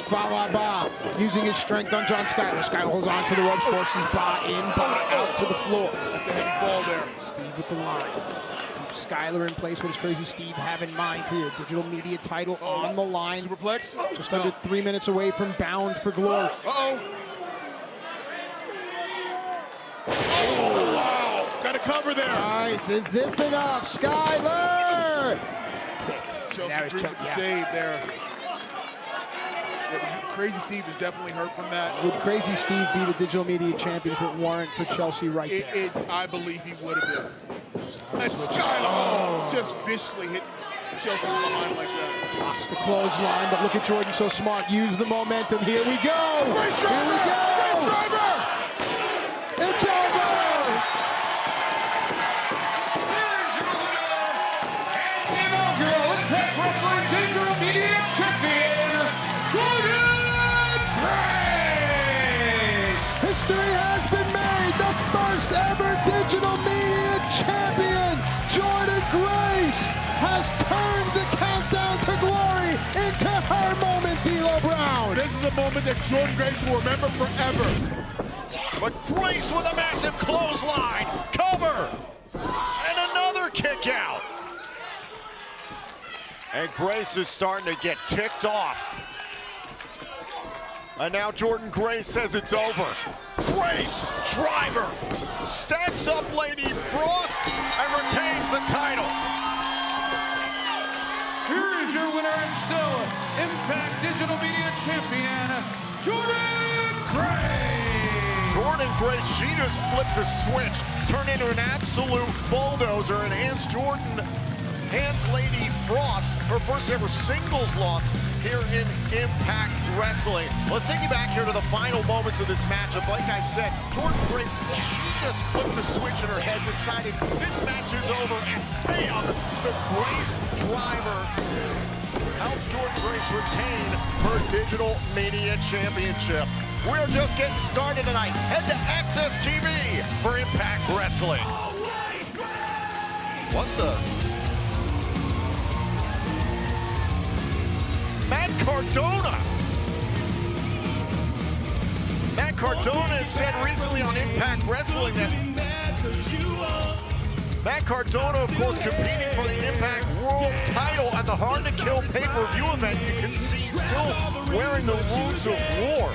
Follow Ba using his strength on John Skyler. Skyler holds on to the ropes, forces Ba in, Ba out to the floor. That's a heavy ball there. Steve with the line. Keeps Skyler in place. What does Crazy Steve have in mind here? Digital media title on the line. Superplex? Just under 3 minutes away from Bound for Glory. Uh-oh. Oh, wow. Got a cover there. Nice. Is this enough? Skyler! Chelsea drew the save there. Yeah, Crazy Steve is definitely hurt from that. Would Crazy Steve be the digital media champion if it weren't for Chelsea right there? I believe he would have been. And Skyler just viciously hit Chelsea behind like that. Blocks the clothesline, but look at Jordynne, so smart. Use the momentum. Here we go. Grace driver! Here we go. Grace driver! It's over. Wrestling Digital Media Champion, Jordynne Grace! History has been made. The first ever digital media champion, Jordynne Grace, has turned the countdown to glory into her moment, D'Lo Brown. This is a moment that Jordynne Grace will remember forever. But Grace with a massive clothesline, cover, and another kick out. And Grace is starting to get ticked off. And now Jordynne Grace says it's over. Grace, driver, stacks up Lady Frost and retains the title. Here is your winner and still Impact Digital Media Champion, Jordynne Grace! Jordynne Grace, she just flipped a switch, turned into an absolute bulldozer, and hands Lady Frost her first ever singles loss here in Impact Wrestling. Let's take you back here to the final moments of this matchup. Like I said, Jordynne Grace, she just flipped the switch in her head, decided this match is over, and bam, the Grace driver helps Jordynne Grace retain her Digital Media Championship. We're just getting started tonight. Head to AXS TV for Impact Wrestling. What the? Matt Cardona has said recently on Impact Wrestling that Matt Cardona, of course, competing for the Impact World title at the Hard to Kill pay-per-view event. You can see he's still wearing the wounds of war.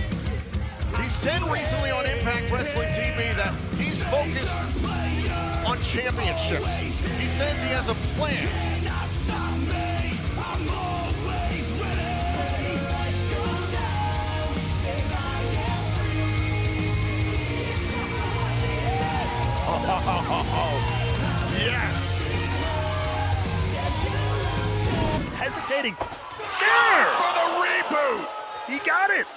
He said recently on Impact Wrestling TV that he's focused on championships. He says he has a plan. Yes! Hesitating. There! For the reboot! He got it!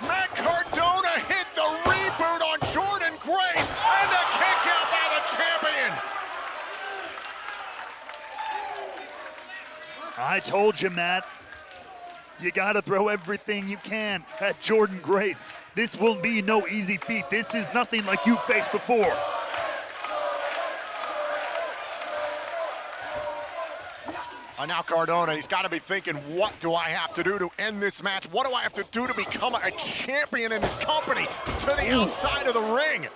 Matt Cardona hit the reboot on Jordynne Grace, and a kick out by the champion! I told you, Matt. You gotta throw everything you can at Jordynne Grace. This will be no easy feat. This is nothing like you faced before. Now Cardona, he's got to be thinking, what do I have to do to end this match? What do I have to do to become a champion in this company? To the outside of the ring.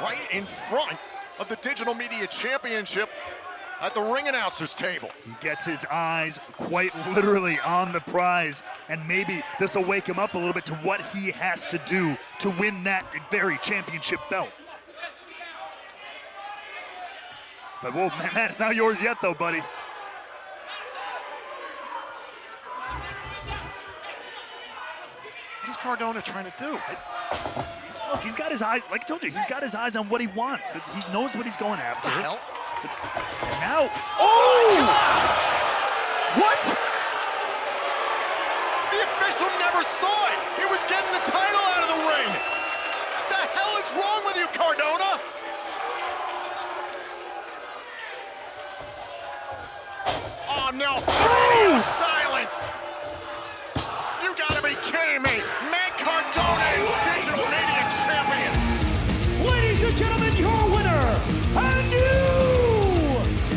Right in front of the Digital Media Championship at the ring announcer's table. He gets his eyes quite literally on the prize, and maybe this will wake him up a little bit to what he has to do to win that very championship belt. But whoa, Matt, it's not yours yet though, buddy. What is Cardona trying to do? Look, he's got his eye, like I told you, he's got his eyes on what he wants. He knows what he's going after. What the hell? And now, Oh! What? The official never saw it. He was getting the title out of the ring. The hell is wrong with you, Cardona? Oh no! Radio silence. You gotta be kidding me! Matt Cardona is Digital Media Champion. Ladies and gentlemen, your winner and new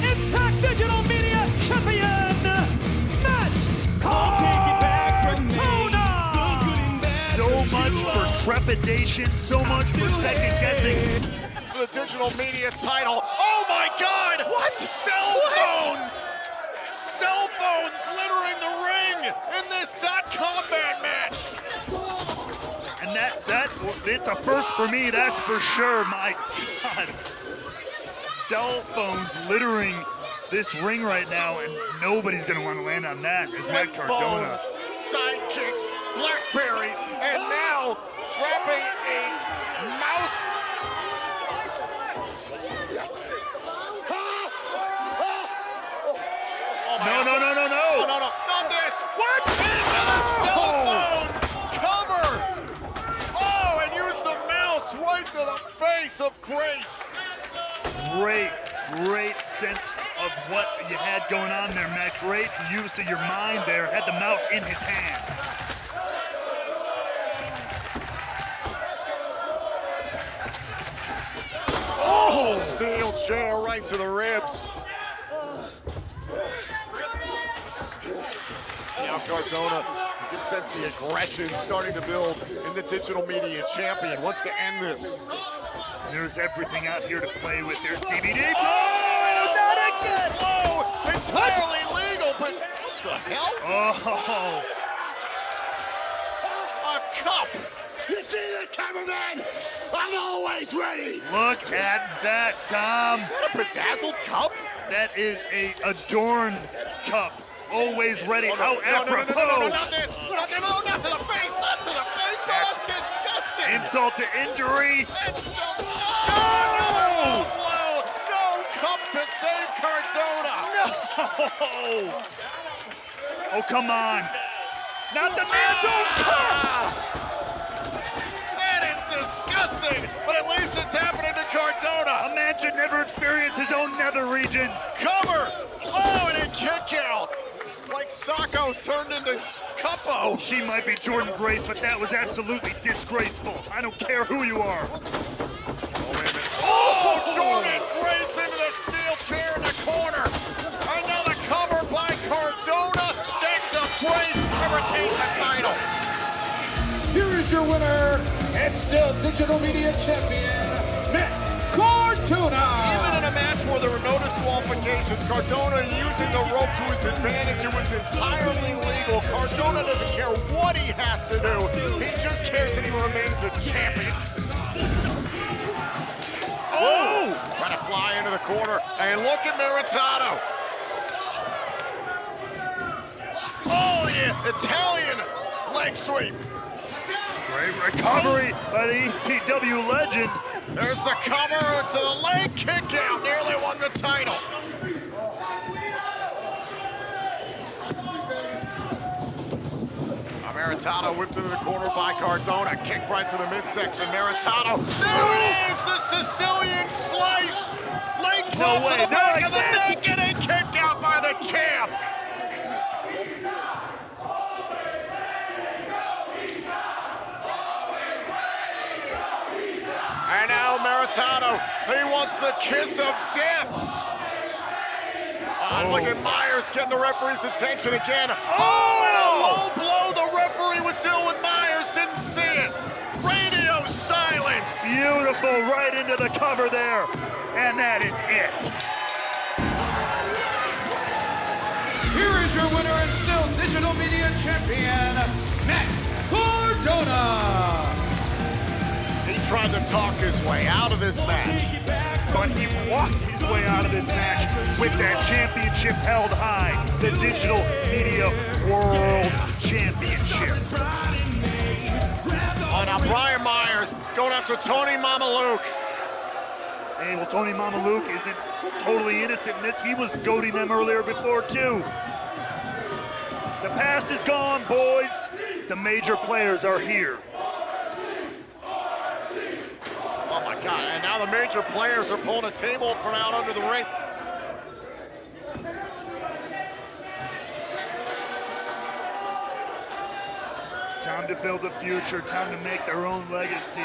Impact Digital Media Champion, Matt Cardona! trepidation, so much for second guessing. For the digital media title. Oh my God! What? Cell phones! Cell phones littering the ring in this .combat match. And it's a first for me, that's for sure. My God. Cell phones littering this ring right now, and nobody's gonna want to land on that. It's Matt Cardona. Sidekicks, blackberries, and now dropping a mouse. Oh my God. No. Oh, no, not this. What? Into the cell phones cover. Oh, and use the mouse right to the face of Grace. Great sense of what you had going on there, Matt. Great use of your mind there. Had the mouse in his hand. Oh, steel chair right to the ribs. Now Cardona, you can sense the aggression starting to build in the digital media champion. Wants to end this. There's everything out here to play with. There's DVD. Oh, not again! Oh, entirely legal, but what the hell? Oh. A cup. You see this, cameraman? I'm always ready. Look at that, Tom. Is that a bedazzled cup? That is a adorned cup. Always ready. How apropos. No, not this. Not to the face. Not to the face. That's disgusting. Insult to injury. That's just... No cup to save Cardona. No. Oh, come on. Not the man's own cup. That is disgusting, but at least it's happening to Cardona. A man should never experience his own nether regions. Cover. Oh, and a kick out. Like Sacco turned into Cuppo. She might be Jordynne Grace, but that was absolutely disgraceful. I don't care who you are. Oh, Jordynne Grace into the steel chair in the corner. Another cover by Cardona. Stacks up Grace and retains the title. Here is your winner, and still digital media champion, Matt Cardona. Even in a match where there were no disqualifications, Cardona using the rope to his advantage. It was entirely legal. Cardona doesn't care what he has to do. He just cares that he remains a champion. Oh! Trying to fly into the corner, and look at Maritano. Oh, yeah, Italian leg sweep. Great recovery by the ECW legend. There's the cover to the leg kick out. Nearly won the title. Maritano whipped into the corner by Cardona. Kick right to the midsection. Maritano. There it is. The Sicilian slice. Leg drop to the back of the neck and a kick out by the champ. And now Maritano, he wants the kiss of death. Look at Myers getting the referee's attention again. Oh, and a low blow. The referee was dealing with Myers, didn't see it. Radio silence. Beautiful, right into the cover there. And that is it. Here is your winner and still digital media champion, Matt Cardona. He tried to talk his way out of this match. But he walked his way out of this match with that championship held high, the Digital Media World Championship. Oh, now Brian Myers going after Tony Mamaluke. Hey, well, Tony Mamaluke isn't totally innocent in this. He was goading them earlier before, too. The past is gone, boys. The major players are here. Oh my God, and now the major players are pulling a table from out under the ring. Time to build a future, time to make their own legacy.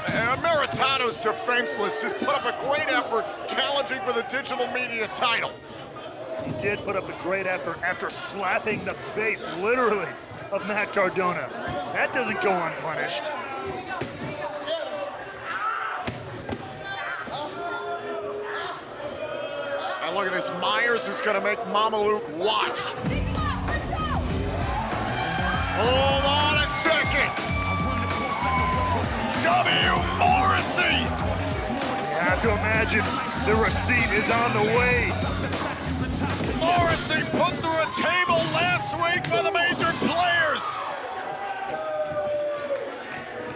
And Maritano's defenseless, just put up a great effort challenging for the digital media title. He did put up a great effort after slapping the face, literally, of Matt Cardona. That doesn't go unpunished. And look at this, Myers is gonna make Mama Luke watch. Hold on a second. Morrissey. You have to imagine the receipt is on the way. Morrissey put through a table last week by the major players.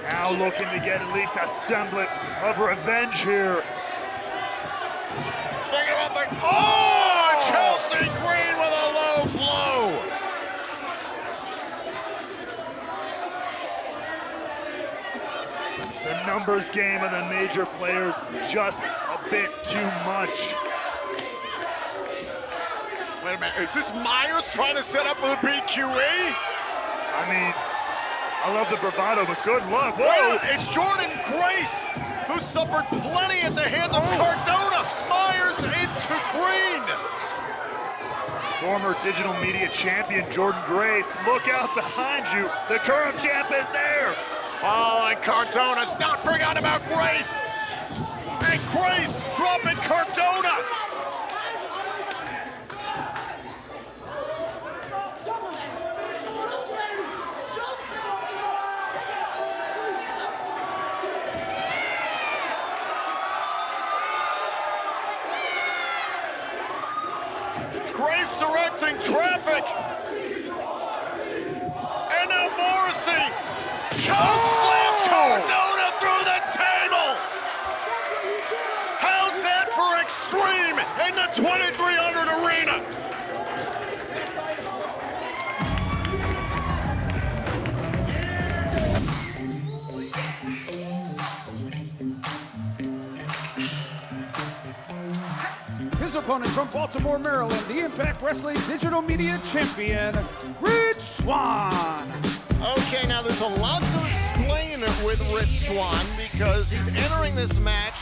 Now looking to get at least a semblance of revenge here. Thinking about the, oh, Chelsea Green with a low blow. The numbers game of the major players just a bit too much. Wait a minute, is this Myers trying to set up for the BQE? I mean, I love the bravado, but good luck. Whoa, it's Jordynne Grace, who suffered plenty at the hands of Cardona. Myers into Green. Former digital media champion Jordynne Grace, look out behind you. The current champ is there. Oh, and Cardona's not forgotten about Grace. And Grace dropping Cardona. Grace directing traffic. And now Morrissey choke slams Cardona through the table. How's that for extreme in the 2300 arena? His opponent from Baltimore, Maryland, the Impact Wrestling Digital Media Champion, Rich Swann. Okay, now there's a lot to explain with Rich Swann because he's entering this match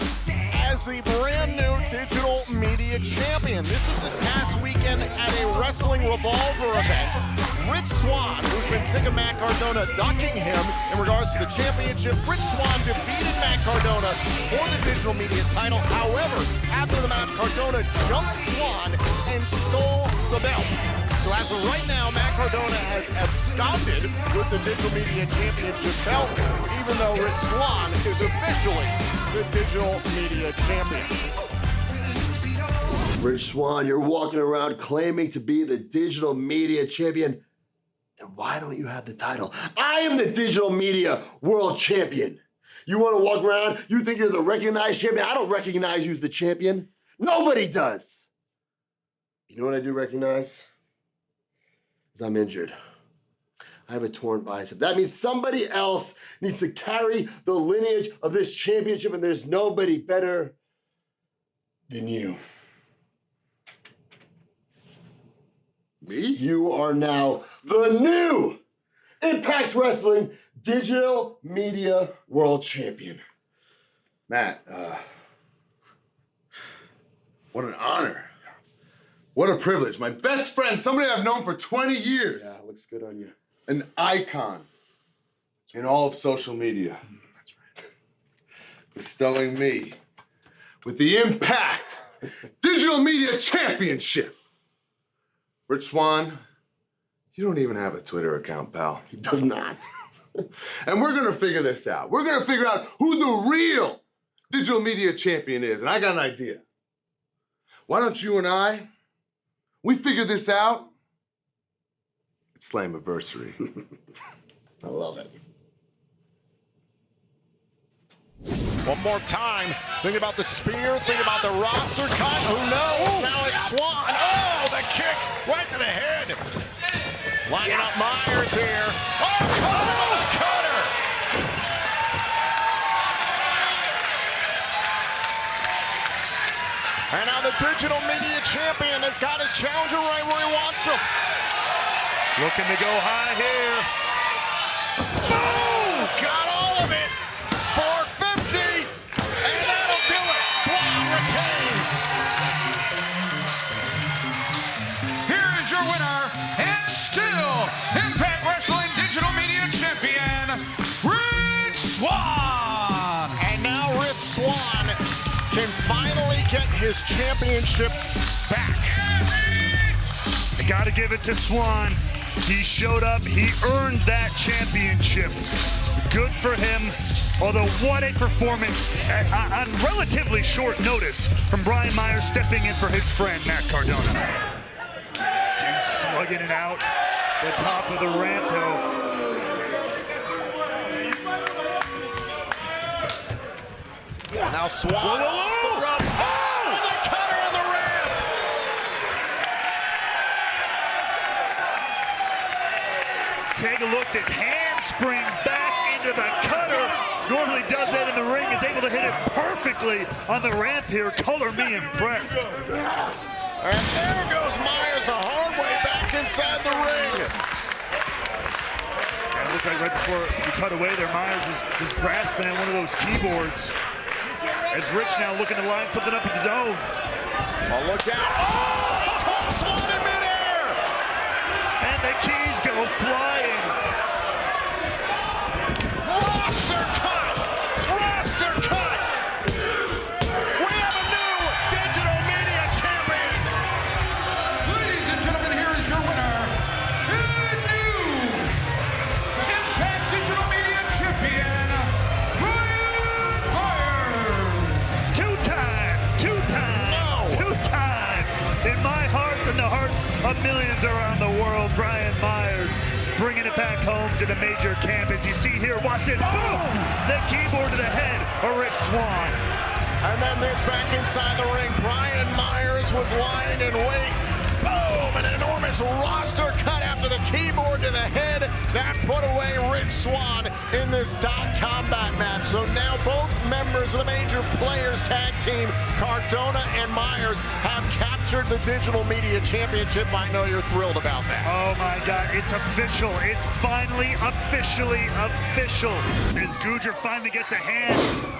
as the brand new digital media champion. This was this past weekend at a Wrestling Revolver event. Rich Swann, who's been sick of Matt Cardona ducking him in regards to the championship, Rich Swann defeated Matt Cardona for the digital media title. However, after the match, Cardona jumped Swann and stole the belt. So as of right now, Matt Cardona has absconded with the digital media championship belt, even though Rich Swann is officially the digital media champion. Rich Swann, you're walking around claiming to be the digital media champion. And why don't you have the title? I am the digital media world champion. You want to walk around, you think you're the recognized champion? I don't recognize you as the champion. Nobody does. You know what I do recognize? Is I'm injured. I have a torn bicep. That means somebody else needs to carry the lineage of this championship, and there's nobody better than you. Me? You are now the new Impact Wrestling Digital Media World Champion. Matt, what an honor. What a privilege. My best friend, somebody I've known for 20 years. Yeah, looks good on you. An icon in all of social media. That's right. Bestowing me with the Impact Digital Media Championship. Rich Swann, you don't even have a Twitter account, pal. He does not. And we're gonna figure this out. We're gonna figure out who the real digital media champion is. And I got an idea. Why don't you and we figure this out at Slammiversary. I love it. One more time. Think about the spear. Think about the roster cut. Who knows? Now it's Swann. Oh, the kick right to the head. Lining up Myers here. Oh, cutter! And now the digital media champion has got his challenger right where he wants him. Looking to go high here. Boom! Got all of it. 450. And that'll do it. Swann retains. Impact Wrestling Digital Media Champion, Rich Swann. And now Rich Swann can finally get his championship back. I gotta give it to Swann. He showed up, he earned that championship. Good for him, although what a performance on relatively short notice from Brian Myers stepping in for his friend, Matt Cardona. Sting slugging it out the top of the ramp, though. Now Swann off the rope. Oh, the cutter on the ramp. Take a look, this handspring back into the cutter. Normally does that in the ring, is able to hit it perfectly on the ramp here. Color me impressed. And there goes Myers the hard way back inside the ring. It looked like right before he cut away there, Myers was grasping at one of those keyboards. As Rich now looking to line something up of his own. Oh, look out. Oh, he caught Swann in midair. And the keys go flying. Roster cut. Roster cut. We have a new digital media champion. Ladies and gentlemen, here is your winner, the new Impact Digital Media Champion, Brian Myers. Two-time. In my heart and the hearts of millions around the world, Brian Myers bringing it back home to the major campus. You see here, watch it, boom! The keyboard to the head of Rich Swann. And then this back inside the ring. Brian Myers was lying in wait. Boom! An enormous roster cut after the keyboard to the head. That put away Rich Swann in this dot combat match. So now both members of the Major Players Tag Team, Cardona and Myers, have captured the Digital Media Championship. I know you're thrilled about that. Oh my God, it's official. It's finally officially official. As Gujar finally gets a hand,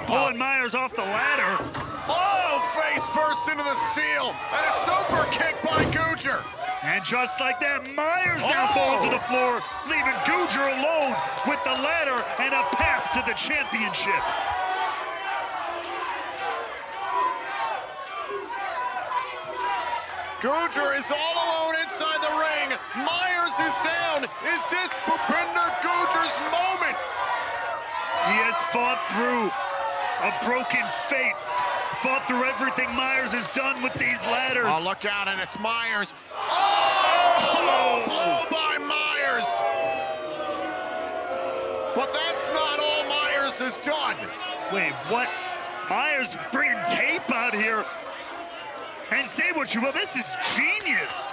pulling Myers off the ladder. Oh, face first into the steel, and a super kick by Gujar. And just like that, Myers now falls to the floor, leaving Gujar alone with the ladder and a path to the championship. Gujar is all alone inside the ring. Myers is down. Is this Bhupinder Gujar's moment? He has fought through a broken face, fought through everything Myers has done with these ladders. Oh, look out, and it's Myers. Oh, blow by Myers. But that's not all Myers has done. Wait, what? Myers bringing tape out here. And say what you will, this is genius.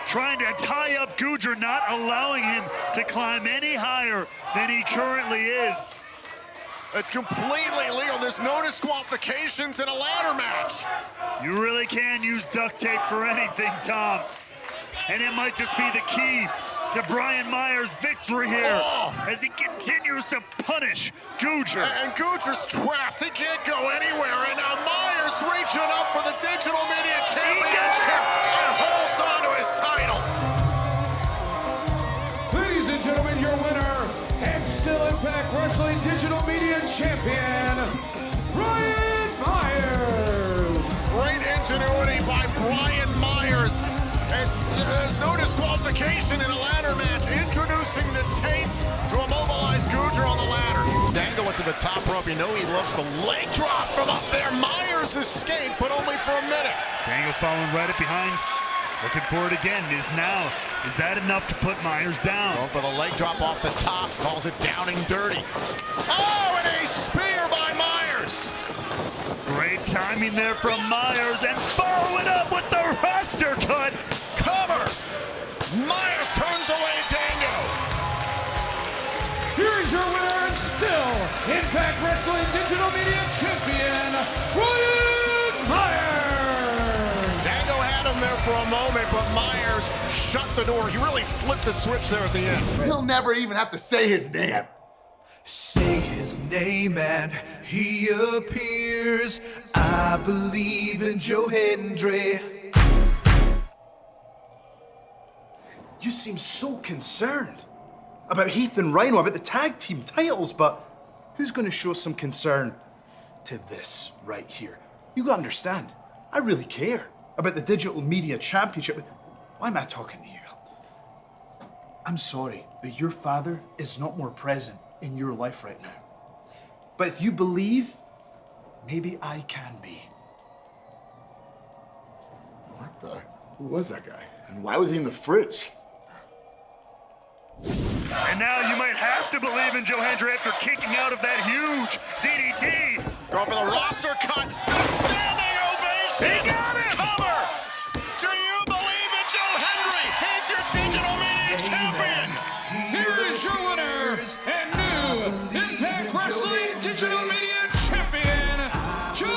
Trying to tie up Gujar, not allowing him to climb any higher than he currently is. It's completely illegal. There's no disqualifications in a ladder match. You really can use duct tape for anything, Tom. And it might just be the key to Brian Myers' victory here as he continues to punish Gujar. And Gujar's trapped. He can't go anywhere. And now Myers reaching up for the Digital Media Championship and holds on to his title. Ladies and gentlemen, your winner, and still Impact Wrestling Digital Media Champion, Brian Myers. Great ingenuity by Brian Myers. There's no disqualification in a ladder match. Introducing the tape to immobilize Gujar on the ladder. Dangle went to the top rope. You know he loves the leg drop from up there. Myers escaped, but only for a minute. Dangle following right up behind. Looking for it again. Is that enough to put Myers down? Going for the leg drop off the top. Calls it down and dirty. Oh, and a spear by Myers. Great timing there from Myers, and follow it up with the roster cut. Cover. Myers turns away Dango. Here is your winner and still Impact Wrestling Digital Media Champion, Brian Myers. Dango had him there for a moment, but Myers shut the door. He really flipped the switch there at the end. He'll never even have to say his name. Say his name and he appears. I believe in Joe Hendry. You seem so concerned about Heath and Rhino, about the tag team titles, but who's going to show some concern to this right here? You gotta understand, I really care about the Digital Media Championship. Why am I talking to you? I'm sorry that your father is not more present in your life right now. But if you believe, maybe I can be. What the? Who was that guy? And why was he in the fridge? And now you might have to believe in Joe Hendry after kicking out of that huge DDT. Going for the roster cut. The standing ovation. He got him. Cover. Do you believe in Joe Hendry? He's your digital media champion. Here is your winner and new Impact Wrestling Digital Media Champion, Joe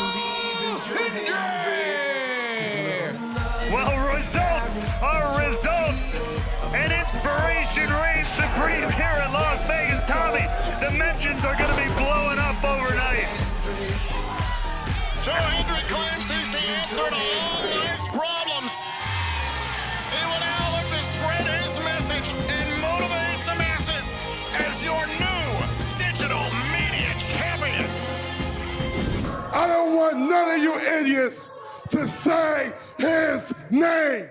Hendry. Well, results are results. And inspiration reigns supreme here at Las Vegas. Tommy, the mentions are going to be blowing up overnight. Joe Hendry claims he's the answer to all life's problems. He will now look to spread his message and motivate the masses as your new digital media champion. I don't want none of you idiots to say his name.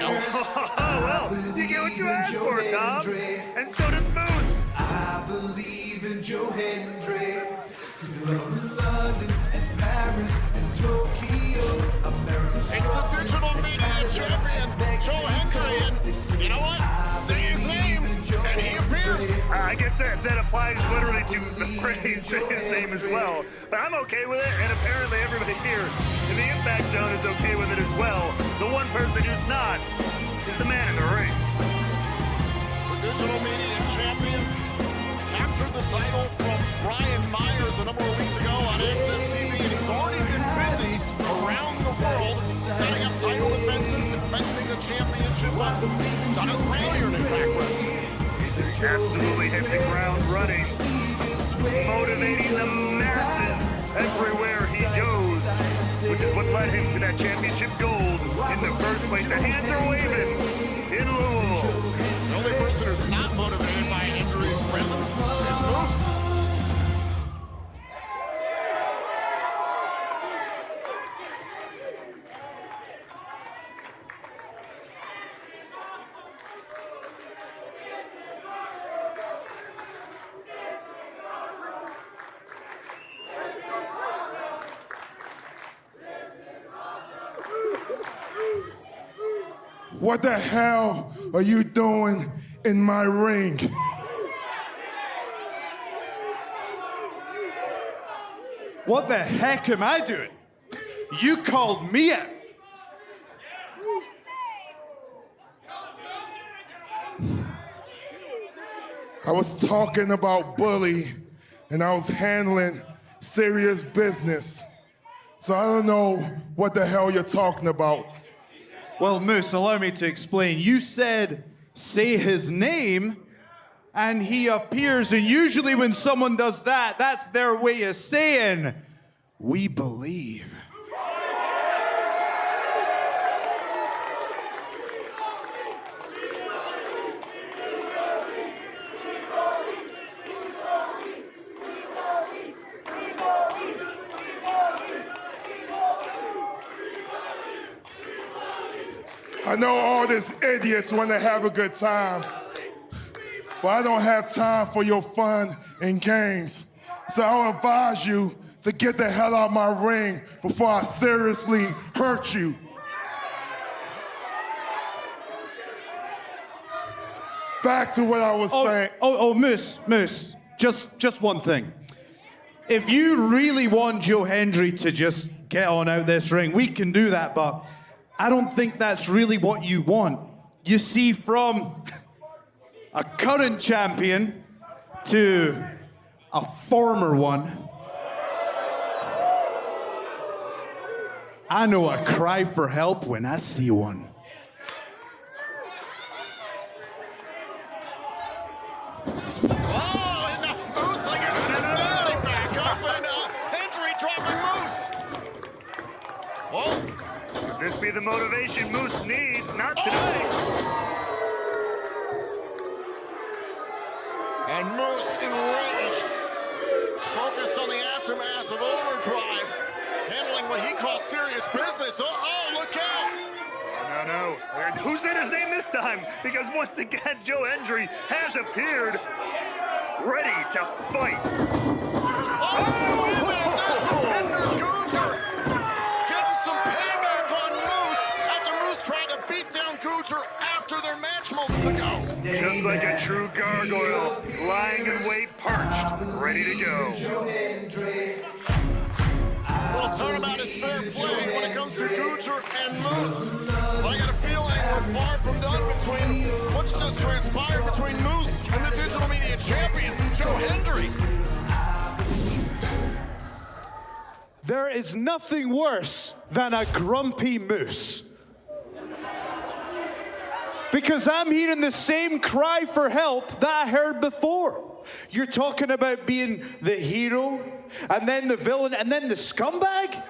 Well, you get what you asked for, Tom. And so does Moose. I believe in Joe Hendry. London and Paris and Tokyo, America's It's the digital media champion, Joe Hendry. And you know what? Say his name, and he appears. I guess that applies literally to the phrase, his name as well. But I'm okay with it, and apparently everybody here in the Impact Zone is okay with it as well. The one person who's not is the man in the ring. The digital media champion captured the title from Brian Myers a number of weeks ago on AXS TV, and he's already been busy around the world setting up title defenses, defending the championship. Done it earlier in Impact Wrestling. He's absolutely hit the ground running, motivating the masses everywhere he goes, which is what led him to that championship gold in the first place. The hands are waving in Louisville. The only person who's not motivated by Hendry's presence is Moose. What the hell are you doing in my ring? What the heck am I doing? You called me out. I was talking about bully, and I was handling serious business. So I don't know what the hell you're talking about. Well, Moose, allow me to explain. You said, say his name, and he appears. And usually when someone does that, that's their way of saying, we believe. I know all these idiots want to have a good time, but I don't have time for your fun and games. So I'll advise you to get the hell out of my ring before I seriously hurt you. Back to what I was saying. Moose, just one thing. If you really want Joe Hendry to just get on out this ring, we can do that, but I don't think that's really what you want. You see, from a current champion to a former one, I know a cry for help when I see one. Oh, and Moose, I guess, did back up, and Hendry dropping Moose. Whoa. This be the motivation Moose needs, not tonight. And Moose enraged, focused on the aftermath of Overdrive, handling what he calls serious business. Oh, look out! No. Who's in his name this time? Because once again, Joe Hendry has appeared, ready to fight. Oh, wait a minute, there's Hendry Gujar getting some payback on Moose after Moose tried to beat down Gujar after their match moments ago. Just like a true gargoyle, lying in wait, perched, ready to go. Little turnabout is fair play when it comes to Gujar and Moose. But I got a feeling we're far from done between what's just transpired between Moose and the digital media champion, Joe Hendry. There is nothing worse than a grumpy Moose. Because I'm hearing the same cry for help that I heard before. You're talking about being the hero, and then the villain, and then the scumbag?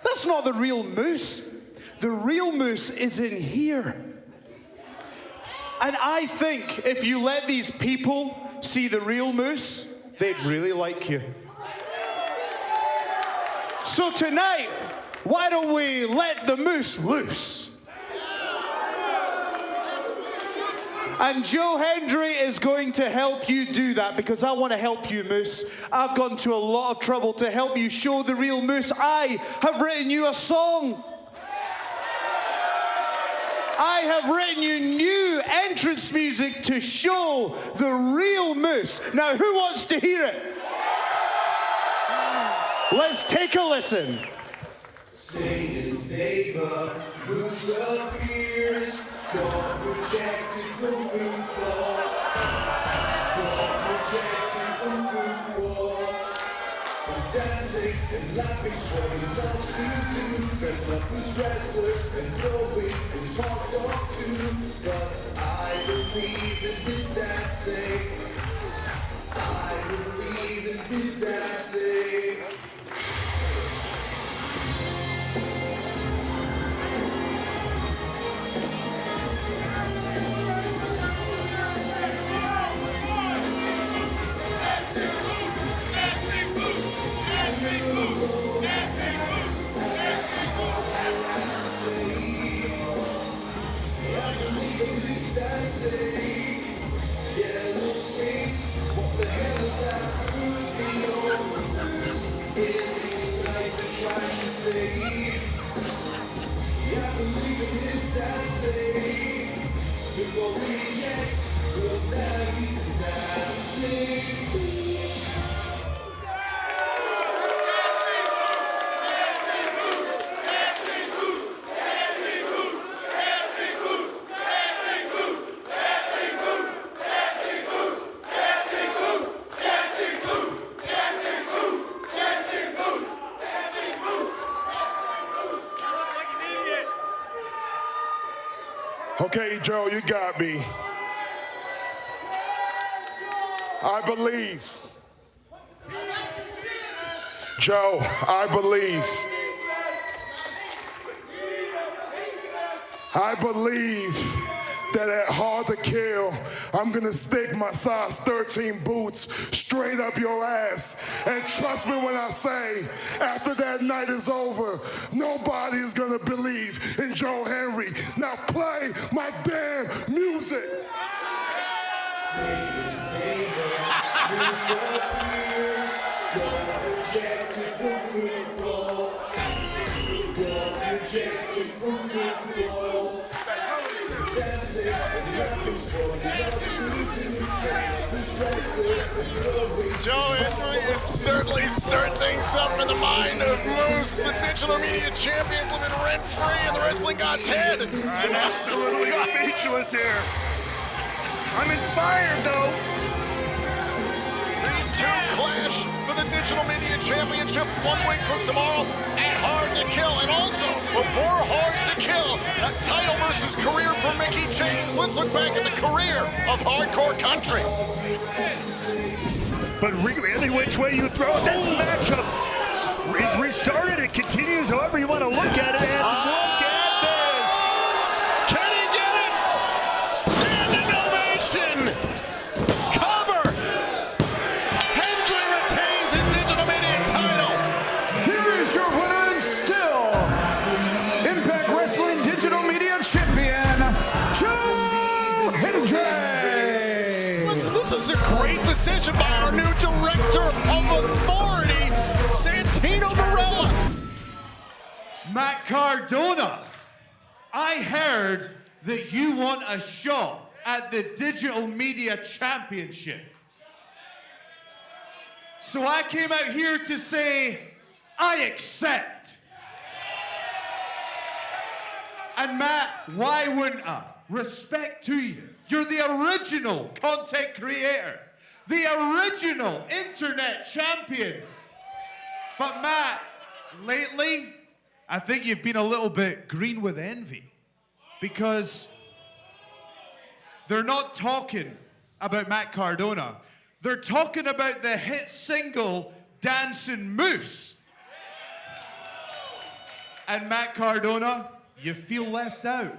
That's not the real Moose. The real Moose is in here. And I think if you let these people see the real Moose, they'd really like you. So tonight, why don't we let the Moose loose? And Joe Hendry is going to help you do that, because I want to help you, Moose. I've gone to a lot of trouble to help you show the real Moose. I have written you a song. I have written you new entrance music to show the real Moose. Now, who wants to hear it? Let's take a listen. Say his neighbor, Moose appears. Got rejected from football. Got rejected from football. And dancing and laughing's what he loves to do. Dressed up as wrestlers and throwing his hot dog too. But I believe in his dancing. I believe in his dancing. Yellow skates, what the hell is that? The old Moose inside the trash and say, I believe in his dancing. Football reject, but now he's dancing Moose. Okay, Joe, you got me. I believe. Joe, I believe. I believe that at Hard to Kill, I'm gonna stick my size 13 boots straight up your ass. And trust me when I say, after that night is over, nobody is gonna believe in Joe Hendry. Now play my damn music. Joe Hendry is certainly stirring things up in the mind of Moose, the digital media champion, living rent-free in the wrestling god's head. I'm absolutely speechless here. I'm inspired, though. These two clash for the digital media championship 1 week from tomorrow at Hard to Kill. And also, before Hard to Kill, a title versus career for Mickie James. Let's look back at the career of Hardcore Country. But any which way you throw it, this matchup is restarted. It continues however you want to look at it. And look at decision by our new director of authority, Santino Marella. Matt Cardona, I heard that you want a shot at the Digital Media Championship. So I came out here to say, I accept. And Matt, why wouldn't I? Respect to you. You're the original content creator, the original internet champion. But Matt, lately, I think you've been a little bit green with envy because they're not talking about Matt Cardona. They're talking about the hit single, Dancing Moose. And Matt Cardona, you feel left out.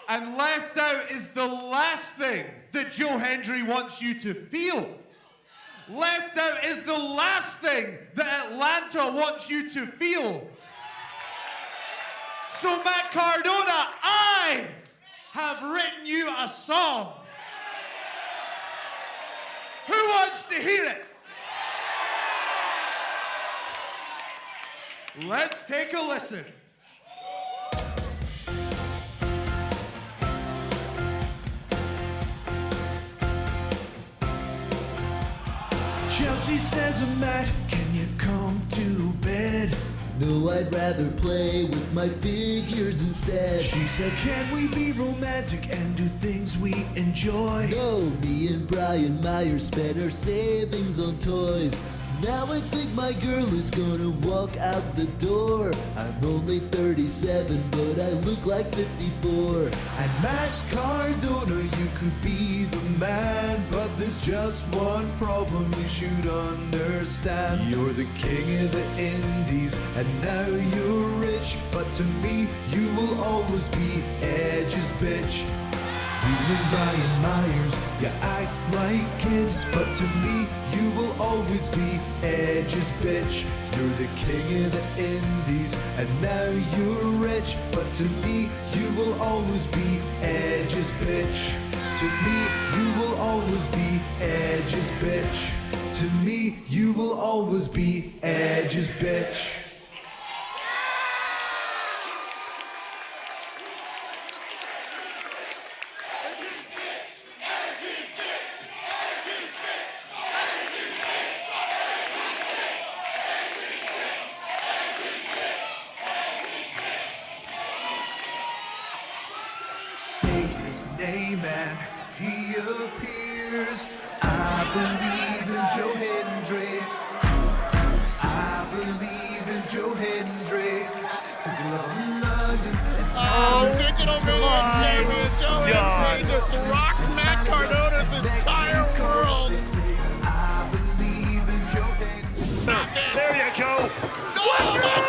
And left out is the last thing that Joe Hendry wants you to feel. Left out is the last thing that Atlanta wants you to feel. So Matt Cardona, I have written you a song. Who wants to hear it? Let's take a listen. Chelsea says, Matt, can you come to bed? No, I'd rather play with my figures instead. She said, can we be romantic and do things we enjoy? No, me and Brian Myers spent our savings on toys. Now I think my girl is gonna walk out the door. I'm only 37, but I look like 54. And Matt Cardona, you could be the man, but there's just one problem you should understand. You're the king of the indies, and now you're rich, but to me, you will always be Edge's bitch. You and Brian Myers, you act like kids, but to me, you will always be Edge's bitch. You're the king of the indies, and now you're rich, but to me, you will always be Edge's bitch. To me, you will always be Edge's bitch. To me, you will always be Edge's bitch. Name and he appears. I believe in Joe Hendry. I believe in Joe Hendry. 'Cause we love London. Oh, Digital Media Champion Joe Hendry just rocked Matt Cardona's entire world. I believe in Joe Hendry. There you go. Oh, my God!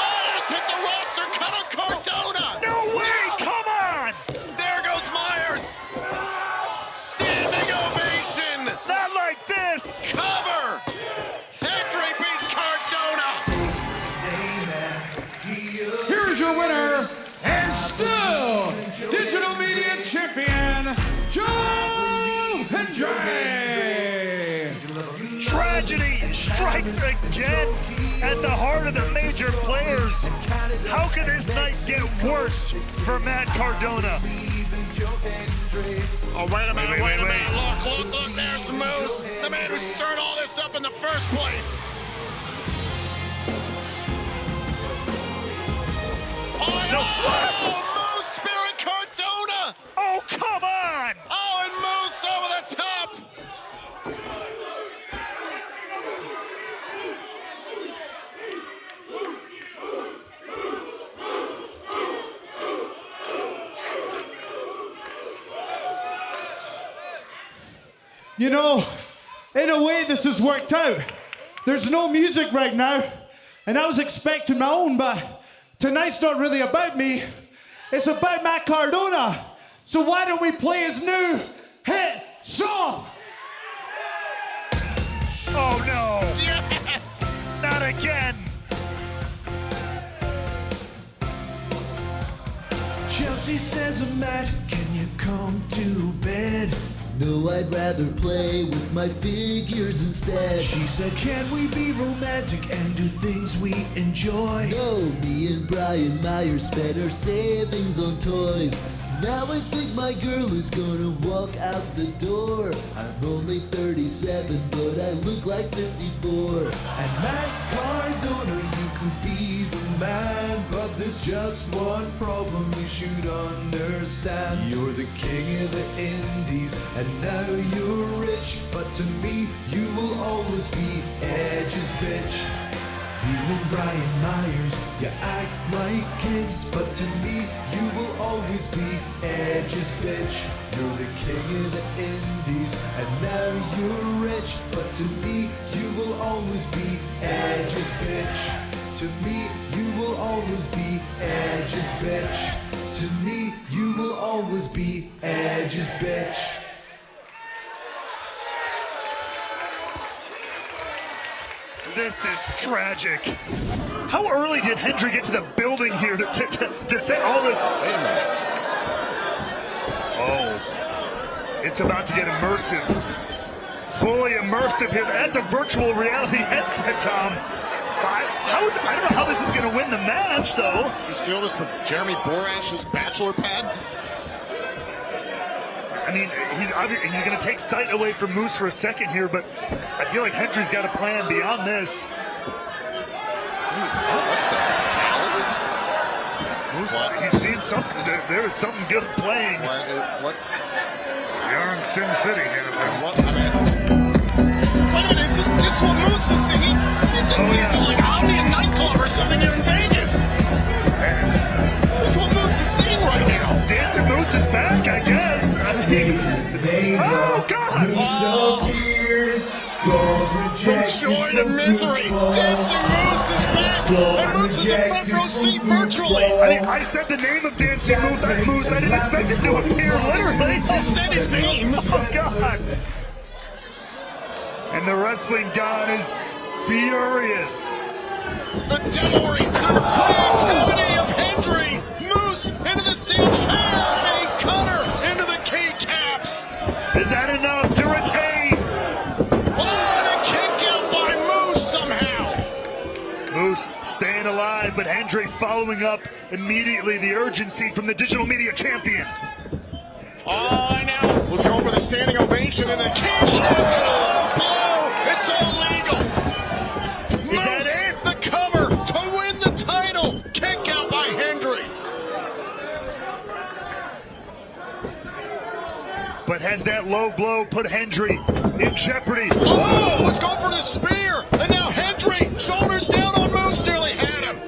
Myers hit the roster cut on Cardona. No way! Come on! There goes Myers. Standing ovation. Not like this. Cover. Hendry beats Cardona. Here's your winner, and still Digital Media Champion, Joe Hendry. Tragedy strikes again at the heart of the major players. How can this night get worse for Matt Cardona? Oh, wait a minute, wait a minute. Look, there's Moose, the man who stirred all this up in the first place. Oh, No, what? Oh, Moose spearing Cardona. Oh, come on! Oh, and Moose over the top. You know, in a way this has worked out. There's no music right now, and I was expecting my own, but tonight's not really about me. It's about Matt Cardona. So why don't we play his new hit song? Oh no! Yes! Not again! Chelsea says, Matt, can you come to bed? No, I'd rather play with my figures instead. She said, can we be romantic and do things we enjoy? No, me and Brian Myers spent our savings on toys. Now I think my girl is gonna walk out the door. I'm only 37, but I look like 54. And Matt Cardona, you could be the man, but there's just one problem you should understand. You're the king of the indies, and now you're rich, but to me, you will always be Edge's bitch. You and Brian Myers, you act like kids, but to me, you will always be Edge's bitch. You're the king of the indies, and now you're rich, but to me, you will always be Edge's bitch. To me, you will always be Edge's bitch. To me, you will always be Edge's bitch. This is tragic. How early did Hendry get to the building here to set all this? Wait a minute. Oh, it's about to get immersive. Fully immersive here. That's a virtual reality headset, Tom. I don't know how this is going to win the match, though. You steal this from Jeremy Borash's bachelor pad? I mean, he's going to take sight away from Moose for a second here, but I feel like Hendry's got a plan beyond this. Moose, he's seen something. There is something good playing. What? You're in Sin City here. What? I mean, wait a minute, is this what Moose is singing? It doesn't seem like Omni nightclub or something here in Vegas. This is what Moose is singing right now. Dancing Moose is back, I guess. Oh, God! From joy to misery, Dancing Moose is back, and Moose is a front row seat virtually. I mean, I said the name of Dancing Moose. I didn't expect him to appear, literally. You said his name. Oh, God. And the wrestling god is furious. The devilry, the creativity of Hendry. Moose into the steel chair, and a cutter into the keycaps. Is that enough to retain? Oh, and a kick out by Moose somehow. Moose staying alive, but Hendry following up immediately the urgency from the digital media champion. Oh, I know. Was going for the standing ovation and the kick out and a low blow. It's illegal. Is that it? The cover to win the title. Kick out by Hendry. But has that low blow put Hendry in jeopardy? Oh, was going for the spear. And now Hendry, shoulders down on Moose, nearly had him.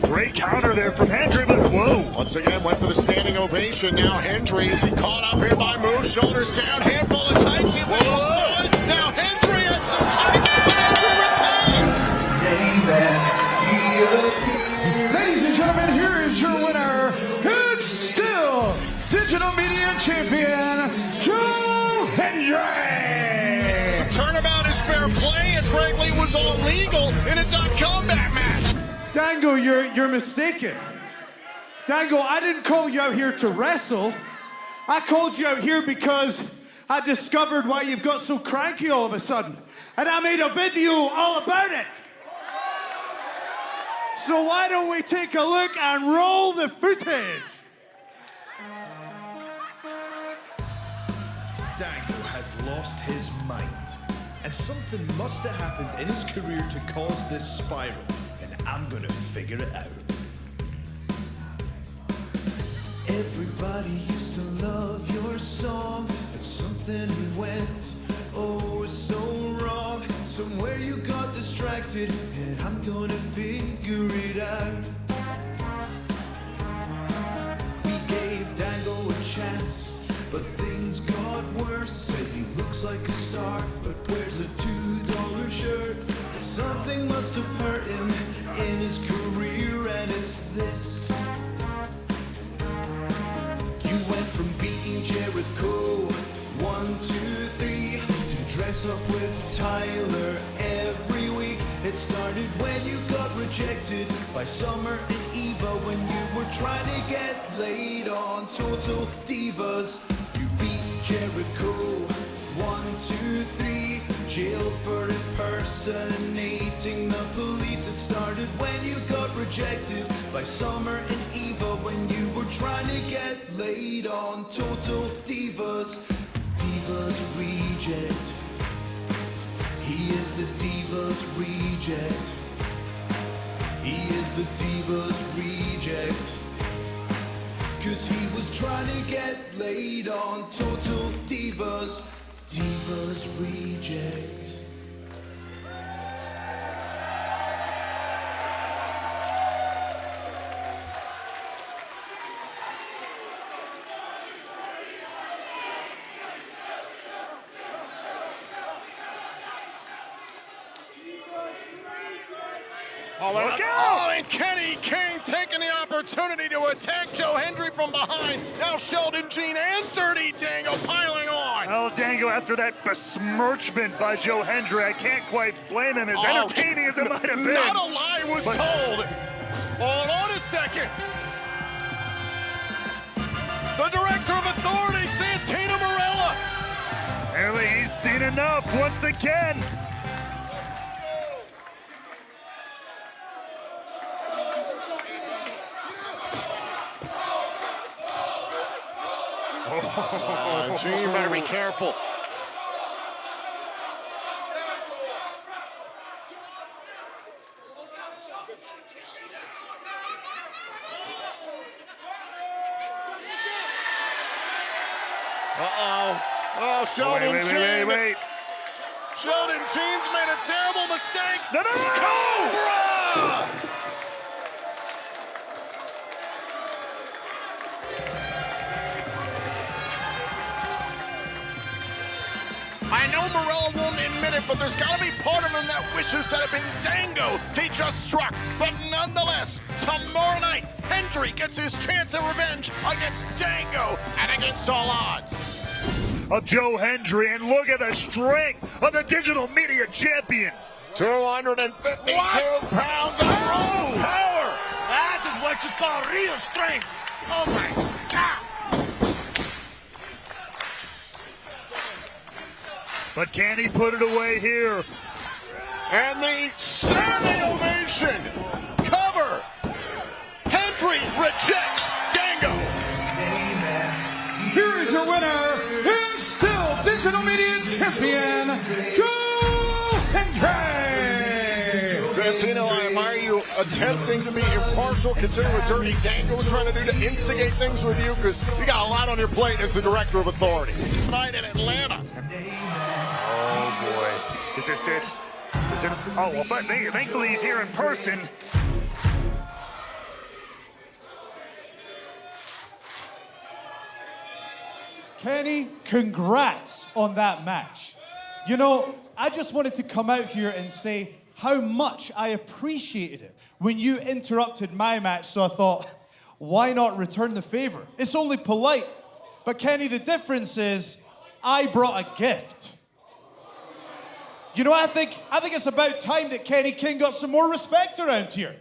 Great counter there from Hendry, but whoa. Once again, went for the standing ovation. Now Hendry, is he caught up here by Moose? Shoulders down, handful of tights. The official saw it. Now Hendry had some tights, but Hendry retains. Ladies and gentlemen, here is your winner. It's still Digital Media Champion, Joe Hendry. Some turnabout is fair play, and frankly was all legal in a combat match. Dango, you're mistaken. Dango, I didn't call you out here to wrestle. I called you out here because I discovered why you've got so cranky all of a sudden. And I made a video all about it. So why don't we take a look and roll the footage? Dango has lost his mind, and something must have happened in his career to cause this spiral, and I'm gonna figure it out. Everybody used to love your song, but something went, oh, so wrong. Somewhere you got distracted, and I'm gonna figure it out. We gave Dango a chance, but things got worse. Says he looks like a star, but wears a $2 shirt. Something must have hurt him in his career, and it's this. You went from beating Jericho 1, 2, 3 to dress up with Tyler every week. It started when you got rejected by Summer and Eva when you were trying to get laid on Total Divas. You beat Jericho. 1, 2, 3, jailed for impersonating the police. It started when you got rejected by Summer and Eva, when you were trying to get laid on Total Divas. Divas reject. He is the Divas reject. He is the Divas reject. 'Cause he was trying to get laid on Total Divas. Divas reject. Oh, and Kenny King taking the opportunity to attack Joe Hendry from behind. Now Sheldon Jean and Dirty Dango piling on. Oh, Dango, after that besmirchment by Joe Hendry, I can't quite blame him, as entertaining as it might have been. Not a lie was told. Hold on a second. The Director of Authority, Santina Morella. Apparently he's seen enough once again. Gene, better be careful. Oh, Sheldon Jean. Wait. Sheldon Jean's made a terrible mistake. No. Cobra! I know Morella won't admit it, but there's got to be part of him that wishes that had been Dango he just struck. But nonetheless, tomorrow night, Hendry gets his chance at revenge against Dango and against all odds. Of Joe Hendry, and look at the strength of the digital media champion. 252 pounds of raw power. That is what you call real strength. Oh my God. But can he put it away here? And the standing ovation. Cover. Hendry rejects Dango. Here is your winner, and still digital media champion, Joe Hendry. Santino, I admire you attempting to be impartial, considering what Dirty Dango was trying to do to instigate things with you, because you got a lot on your plate as the Director of Authority. Tonight in Atlanta. Oh boy. Is this it? Oh, well, but thankfully he's here in person. Kenny, congrats on that match. You know, I just wanted to come out here and say how much I appreciated it when you interrupted my match, so I thought, why not return the favor? It's only polite. But Kenny, the difference is I brought a gift. You know, I think it's about time that Kenny King got some more respect around here.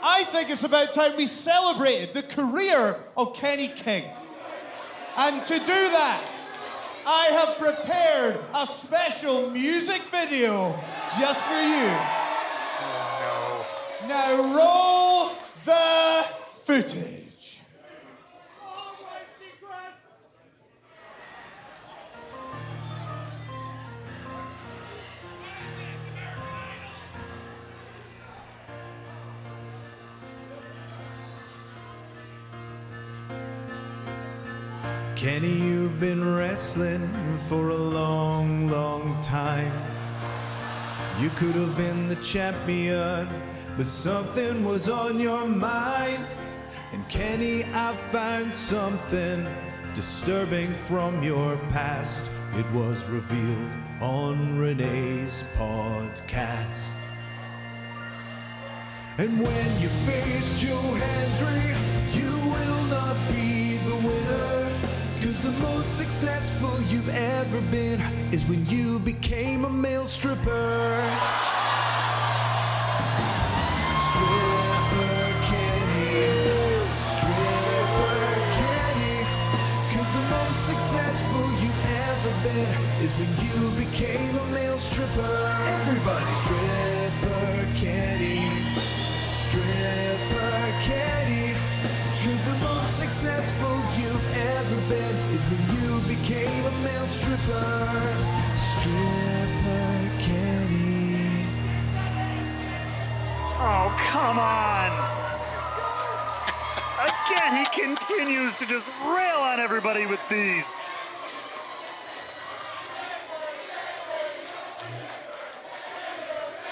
I think it's about time we celebrated the career of Kenny King. And to do that, I have prepared a special music video just for you. Oh, no. Now roll the footage. Kenny, you've been wrestling for a long, long time. You could have been the champion, but something was on your mind. And Kenny, I found something disturbing from your past. It was revealed on Renee's podcast. And when you face Joe Hendry, you will not be the winner. 'Cause the most successful you've ever been is when you became a male stripper. Stripper Kenny, 'cause the most is when you became a male stripper. Everybody. Stripper Kenny. Stripper Kenny. 'Cause the most successful you've ever been is when you became a male stripper. Stripper Kenny. Oh, come on. Again, he continues to just rail on everybody with these.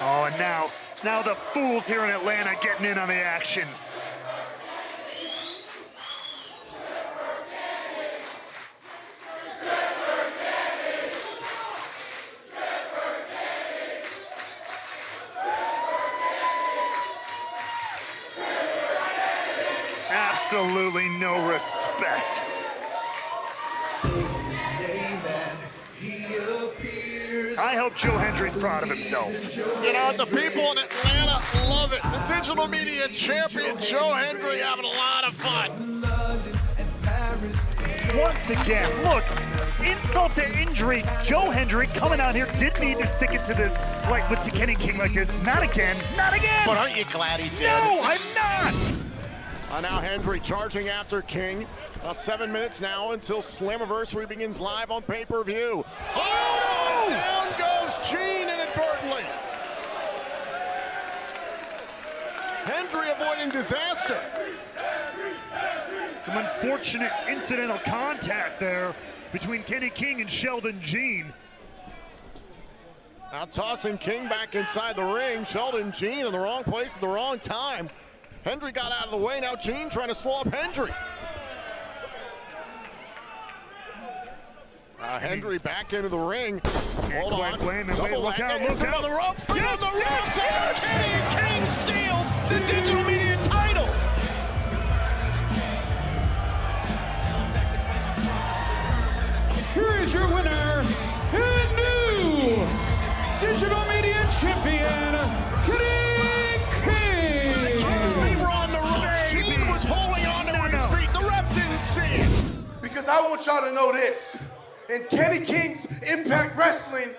Oh, and now the fools here in Atlanta getting in on the action. Absolutely no respect. I hope Joe Hendry's proud of himself. You know what? The people in Atlanta love it. The digital media champion, Joe Hendry, having a lot of fun. Once again, look, insult to injury. Joe Hendry coming out here didn't need to stick it to this, like with Kenny King like this. Not again, not again. But aren't you glad he did? No, I'm not. Now Hendry charging after King. About 7 minutes now until Slammiversary begins live on pay-per-view. Oh, down goes Gene inadvertently. Hendry avoiding disaster. Some unfortunate incidental contact there between Kenny King and Sheldon Gene. Now tossing King back inside the ring. Sheldon Gene in the wrong place at the wrong time. Hendry got out of the way. Now Gene trying to slow up Hendry. Hendry back into the ring. Hold on. Wait, look out, look out. On the ropes, on the ropes. Kenny King steals the digital media title. Here is your winner, and new digital media champion, Kenny King. They were on the ropes. Gene was holding on to his feet. The ref didn't see it. Because I want y'all to know this. In Kenny King's Impact Wrestling,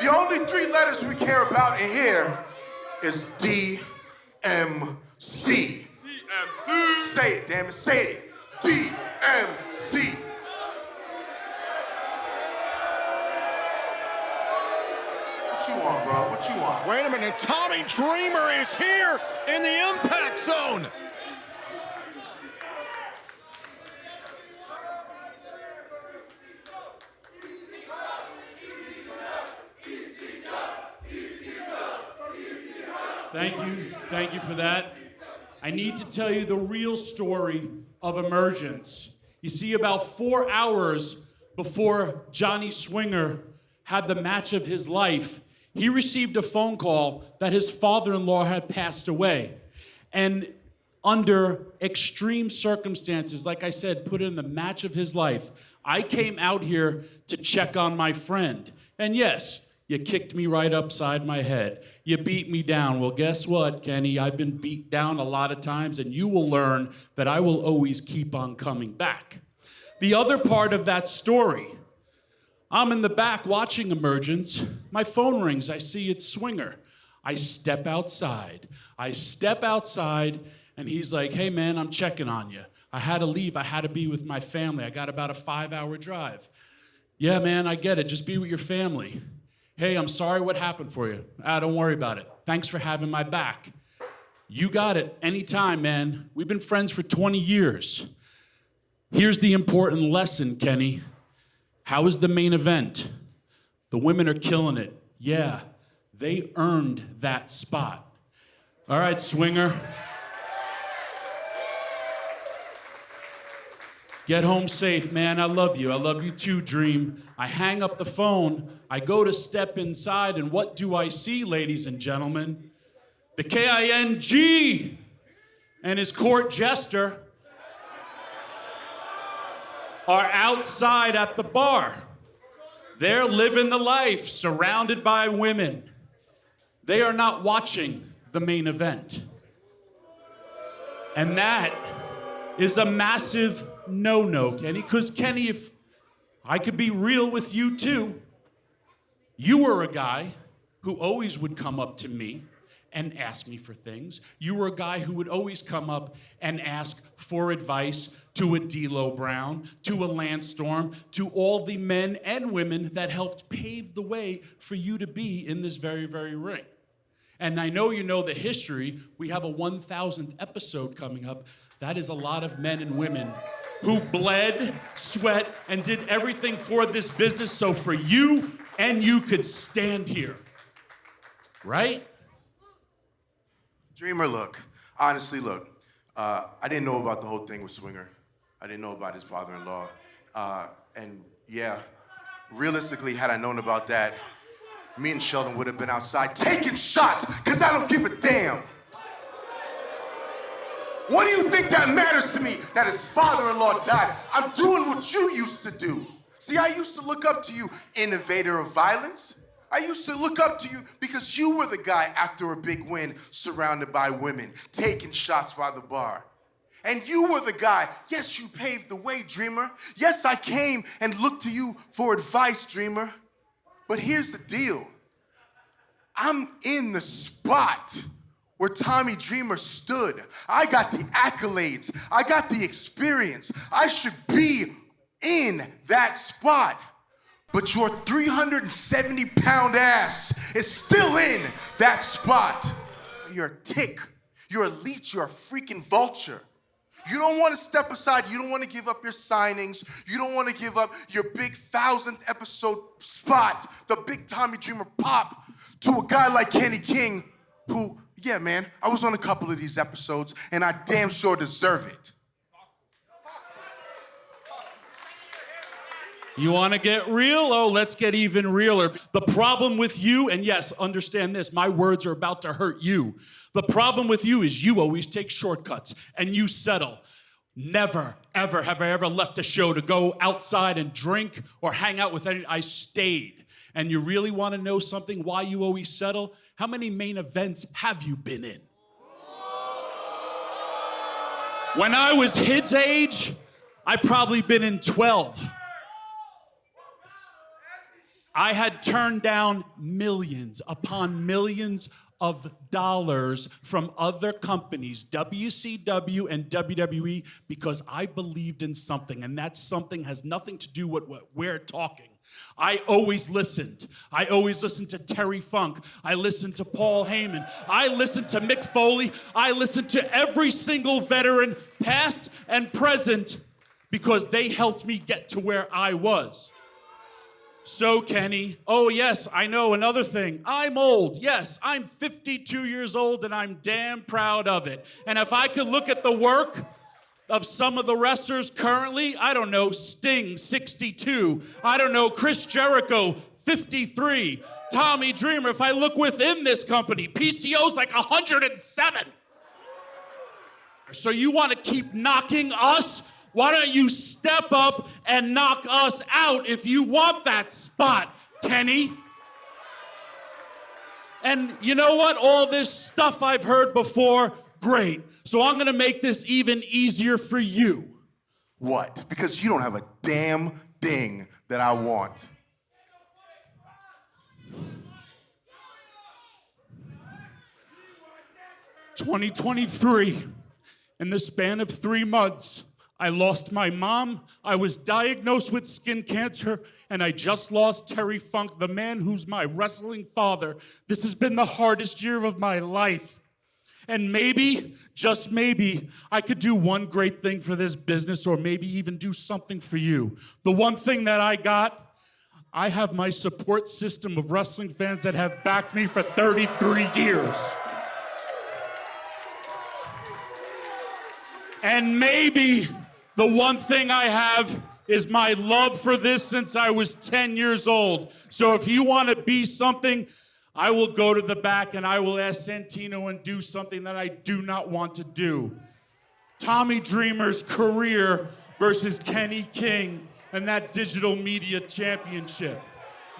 the only 3 letters we care about in here is DMC. DMC. Say it, damn it. Say it. DMC. What you want, bro? What you want? Wait a minute. Tommy Dreamer is here in the Impact Zone. Thank you for that. I need to tell you the real story of Emergence. You see, about 4 hours before Johnny Swinger had the match of his life, he received a phone call that his father-in-law had passed away. And under extreme circumstances, like I said, put in the match of his life, I came out here to check on my friend. And yes, you kicked me right upside my head. You beat me down. Well, guess what, Kenny? I've been beat down a lot of times, and you will learn that I will always keep on coming back. The other part of that story, I'm in the back watching Emergence. My phone rings. I see it's Swinger. I step outside, and he's like, hey, man, I'm checking on you. I had to leave. I had to be with my family. I got about a 5-hour drive. Yeah, man, I get it. Just be with your family. Hey, I'm sorry what happened for you. Don't worry about it. Thanks for having my back. You got it. Anytime, man. We've been friends for 20 years. Here's the important lesson, Kenny. How is the main event? The women are killing it. Yeah, they earned that spot. All right, Swinger. Get home safe, man. I love you. I love you too, Dream. I hang up the phone. I go to step inside, and what do I see, ladies and gentlemen? The KING and his court jester are outside at the bar. They're living the life, surrounded by women. They are not watching the main event. And that is a massive no-no, Kenny, because Kenny, if I could be real with you too, You were a guy who always would come up to me and ask me for things. You were a guy who would always come up and ask for advice to a D'Lo Brown, to a Lance Storm, to all the men and women that helped pave the way for you to be in this very, very ring. And I know you know the history. We have a 1,000th episode coming up. That is a lot of men and women who bled, sweat, and did everything for this business so for you and you could stand here. Right? Dreamer, look. Honestly, look. I didn't know about the whole thing with Swinger. I didn't know about his father-in-law. And yeah, realistically, had I known about that, me and Sheldon would have been outside taking shots, because I don't give a damn. What do you think that matters to me, that his father-in-law died? I'm doing what you used to do. See, I used to look up to you, innovator of violence. I used to look up to you because you were the guy after a big win, surrounded by women, taking shots by the bar. And you were the guy. Yes, you paved the way, Dreamer. Yes, I came and looked to you for advice, Dreamer. But here's the deal. I'm in the spot where Tommy Dreamer stood. I got the accolades. I got the experience. I should be in that spot. But your 370-pound ass is still in that spot. You're a tick. You're a leech. You're a freaking vulture. You don't want to step aside. You don't want to give up your signings. You don't want to give up your big 1,000th episode spot, the big Tommy Dreamer pop, to a guy like Kenny King, who, yeah, man, I was on a couple of these episodes, and I damn sure deserve it. You want to get real? Oh, let's get even realer. The problem with you, and yes, understand this, my words are about to hurt you. The problem with you is you always take shortcuts and you settle. Never, ever have I ever left a show to go outside and drink or hang out with any. I stayed. And you really want to know something why you always settle? How many main events have you been in? When I was his age, I probably been in 12. I had turned down millions upon millions of dollars from other companies, WCW and WWE, because I believed in something, and that something has nothing to do with what we're talking. I always listened. I always listened to Terry Funk. I listened to Paul Heyman. I listened to Mick Foley. I listened to every single veteran, past and present, because they helped me get to where I was. So, Kenny, oh yes, I know another thing. I'm old. Yes, I'm 52 years old and I'm damn proud of it. And if I could look at the work of some of the wrestlers currently, I don't know, Sting, 62. I don't know, Chris Jericho, 53. Tommy Dreamer, if I look within this company, PCO's like 107. So you want to keep knocking us? Why don't you step up and knock us out if you want that spot, Kenny? And you know what? All this stuff I've heard before, great. So I'm gonna make this even easier for you. What? Because you don't have a damn thing that I want. "2023, in the span of 3 months, I lost my mom, I was diagnosed with skin cancer, and I just lost Terry Funk, the man who's my wrestling father. This has been the hardest year of my life. And maybe, just maybe, I could do one great thing for this business, or maybe even do something for you. The one thing that I got, I have my support system of wrestling fans that have backed me for 33 years. And maybe the one thing I have is my love for this since I was 10 years old. So if you want to be something, I will go to the back and I will ask Santino and do something that I do not want to do. Tommy Dreamer's career versus Kenny King and that digital media championship.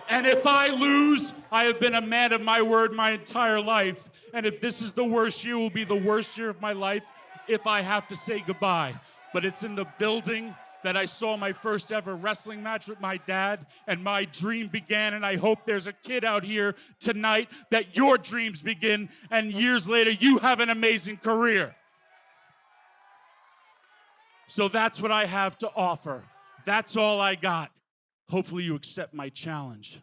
And if I lose, I have been a man of my word my entire life. And if this is the worst year, it will be the worst year of my life if I have to say goodbye. But it's in the building, that I saw my first ever wrestling match with my dad and my dream began, and I hope there's a kid out here tonight that your dreams begin and years later you have an amazing career. So that's what I have to offer. That's all I got. Hopefully you accept my challenge.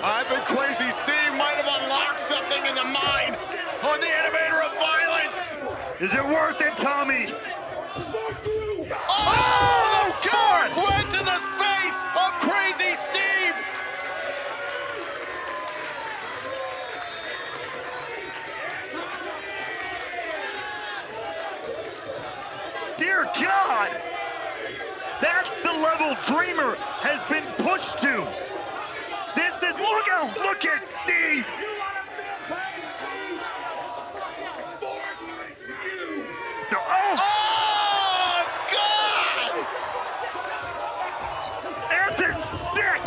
I think Crazy Steve might have unlocked something in the mind on the innovator of violence. Is it worth it, Tommy? Oh, the fork went to the face of Crazy Steve. Dear God, that's the level Dreamer has been pushed to. This is, look out, look at Steve. You want to feel pain, Steve? Fork you. No, oh, God! this is sick.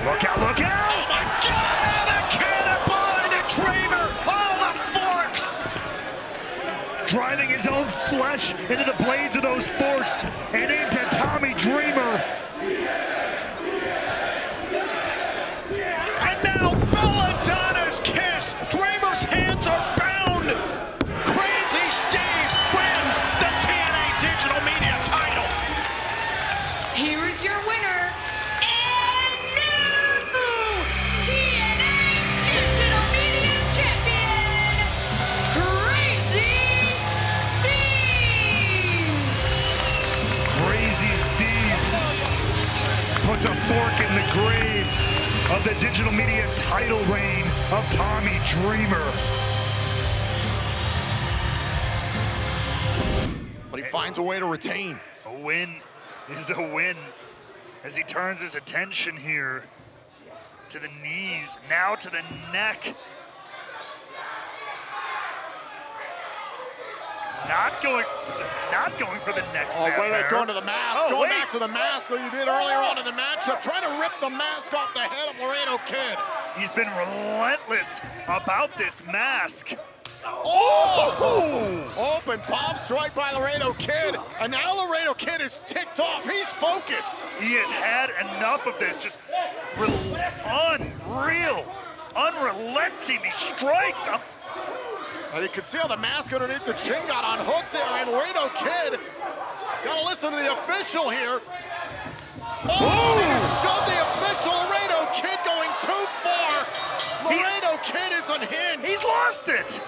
Look out, look out! Oh my God! The cannonball into Dreamer! Oh, the forks! Driving his own flesh into the blades of those forks and into Tommy Dreamer. And now Belladonna's kiss! Dreamer's hands are bound! Crazy Steve wins the TNA Digital Media title! Here is your winner, and new TNA Digital Media Champion, Crazy Steve! Crazy Steve puts a fork in the grave of the digital media title reign of Tommy Dreamer. But he finds a way to retain. A win is a win as he turns his attention here to the knees, now to the neck. Not going for the neck snap wait, there. going to the mask, Oh, going wait. back to the mask like you did earlier on in the matchup, trying to rip the mask off the head of Laredo Kid. He's been relentless about this mask. Oh! Open palm strike by Laredo Kid, and now Laredo Kid is ticked off. He's focused. He has had enough of this. Just unreal, unrelenting. He strikes. And you can see how the mask underneath the chin got unhooked there, and Laredo Kid, gotta listen to the official here. Oh, he just shoved the official. Laredo Kid going too far. Laredo Kid is unhinged. He's lost it.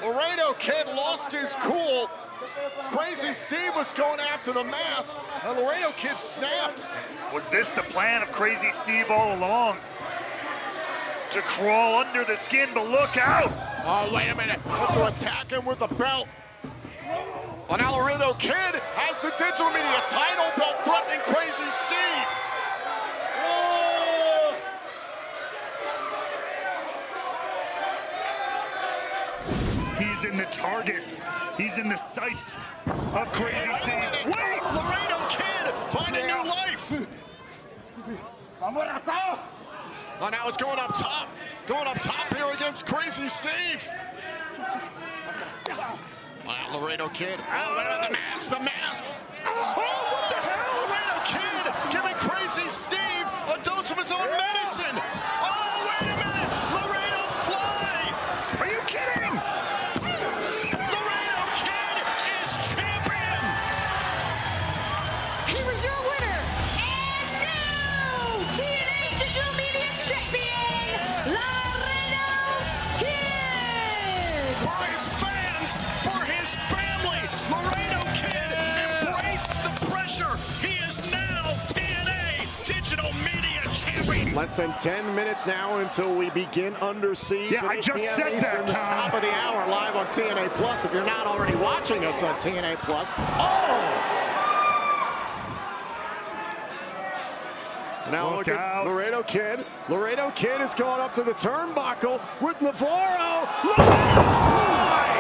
Laredo Kid lost his cool. Crazy Steve was going after the mask, and Laredo Kid snapped. Was this the plan of Crazy Steve all along? To crawl under the skin, but look out! Oh, wait a minute. Have to attack him with the belt. Well, now Laredo Kid has the digital media title belt threatening Crazy Steve. He's in the target. He's in the sights of Crazy Steve. Wait! Laredo Kid finding new life. Oh, now it's going up top. Going up top here against Crazy Steve. Wow, Laredo Kid. Oh, the mask, the mask. Oh, what the hell? Laredo Kid giving Crazy Steve a dose of his own medicine. Oh, wait a minute. Laredo fly. Are you kidding? Laredo Kid is champion. Here is your winner and new TNA Digital Media Champion, Laredo Kid. For his fans, for his family, Laredo Kid embraced the pressure. He is now TNA Digital Media Champion. Less than 10 minutes now until we begin Under Siege. Yeah, I just said that, the Tom. top of the hour, live on TNA Plus. If you're not already watching us on TNA Plus, oh! Now look at Laredo Kid. Laredo Kid is going up to the turnbuckle with Navarro.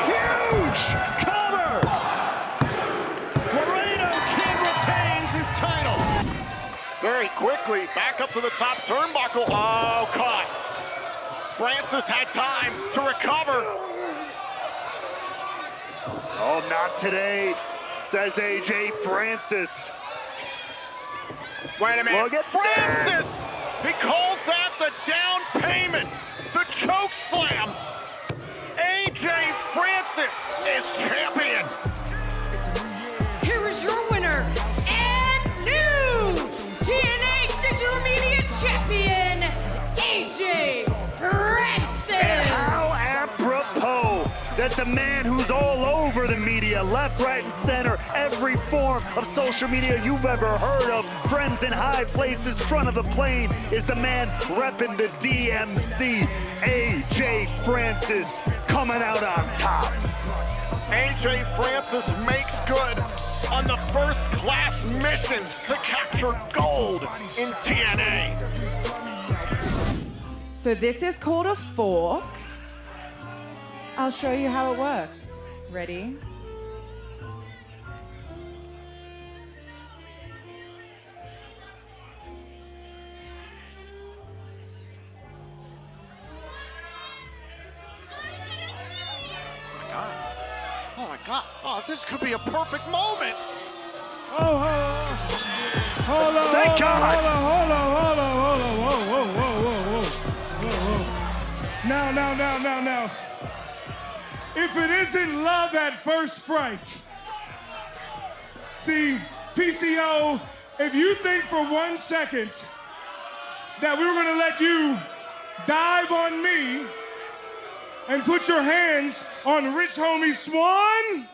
Huge cover. Laredo Kid retains his title. Very quickly, back up to the top turnbuckle. Oh, caught. Francis had time to recover. Oh, not today, says AJ Francis. Wait a minute. Look at Francis! He calls that the down payment. The choke slam. AJ Francis is champion. Here is your winner and new TNA Digital Media Champion, AJ Francis. And how apropos that the man who's all over the media, left, right, and center, every form of social media you've ever heard of, friends in high places, front of the plane, is the man repping the DMC, AJ Francis, coming out on top. AJ Francis makes good on the first-class mission to capture gold in TNA. So this is called a fork. I'll show you how it works. Ready? Oh my God. Oh, this could be a perfect moment. Hold on. Thank God. Hold on. Whoa. Now. If it isn't love at first fright. See, PCO, if you think for 1 second that we were gonna let you dive on me and put your hands on rich homie Swann,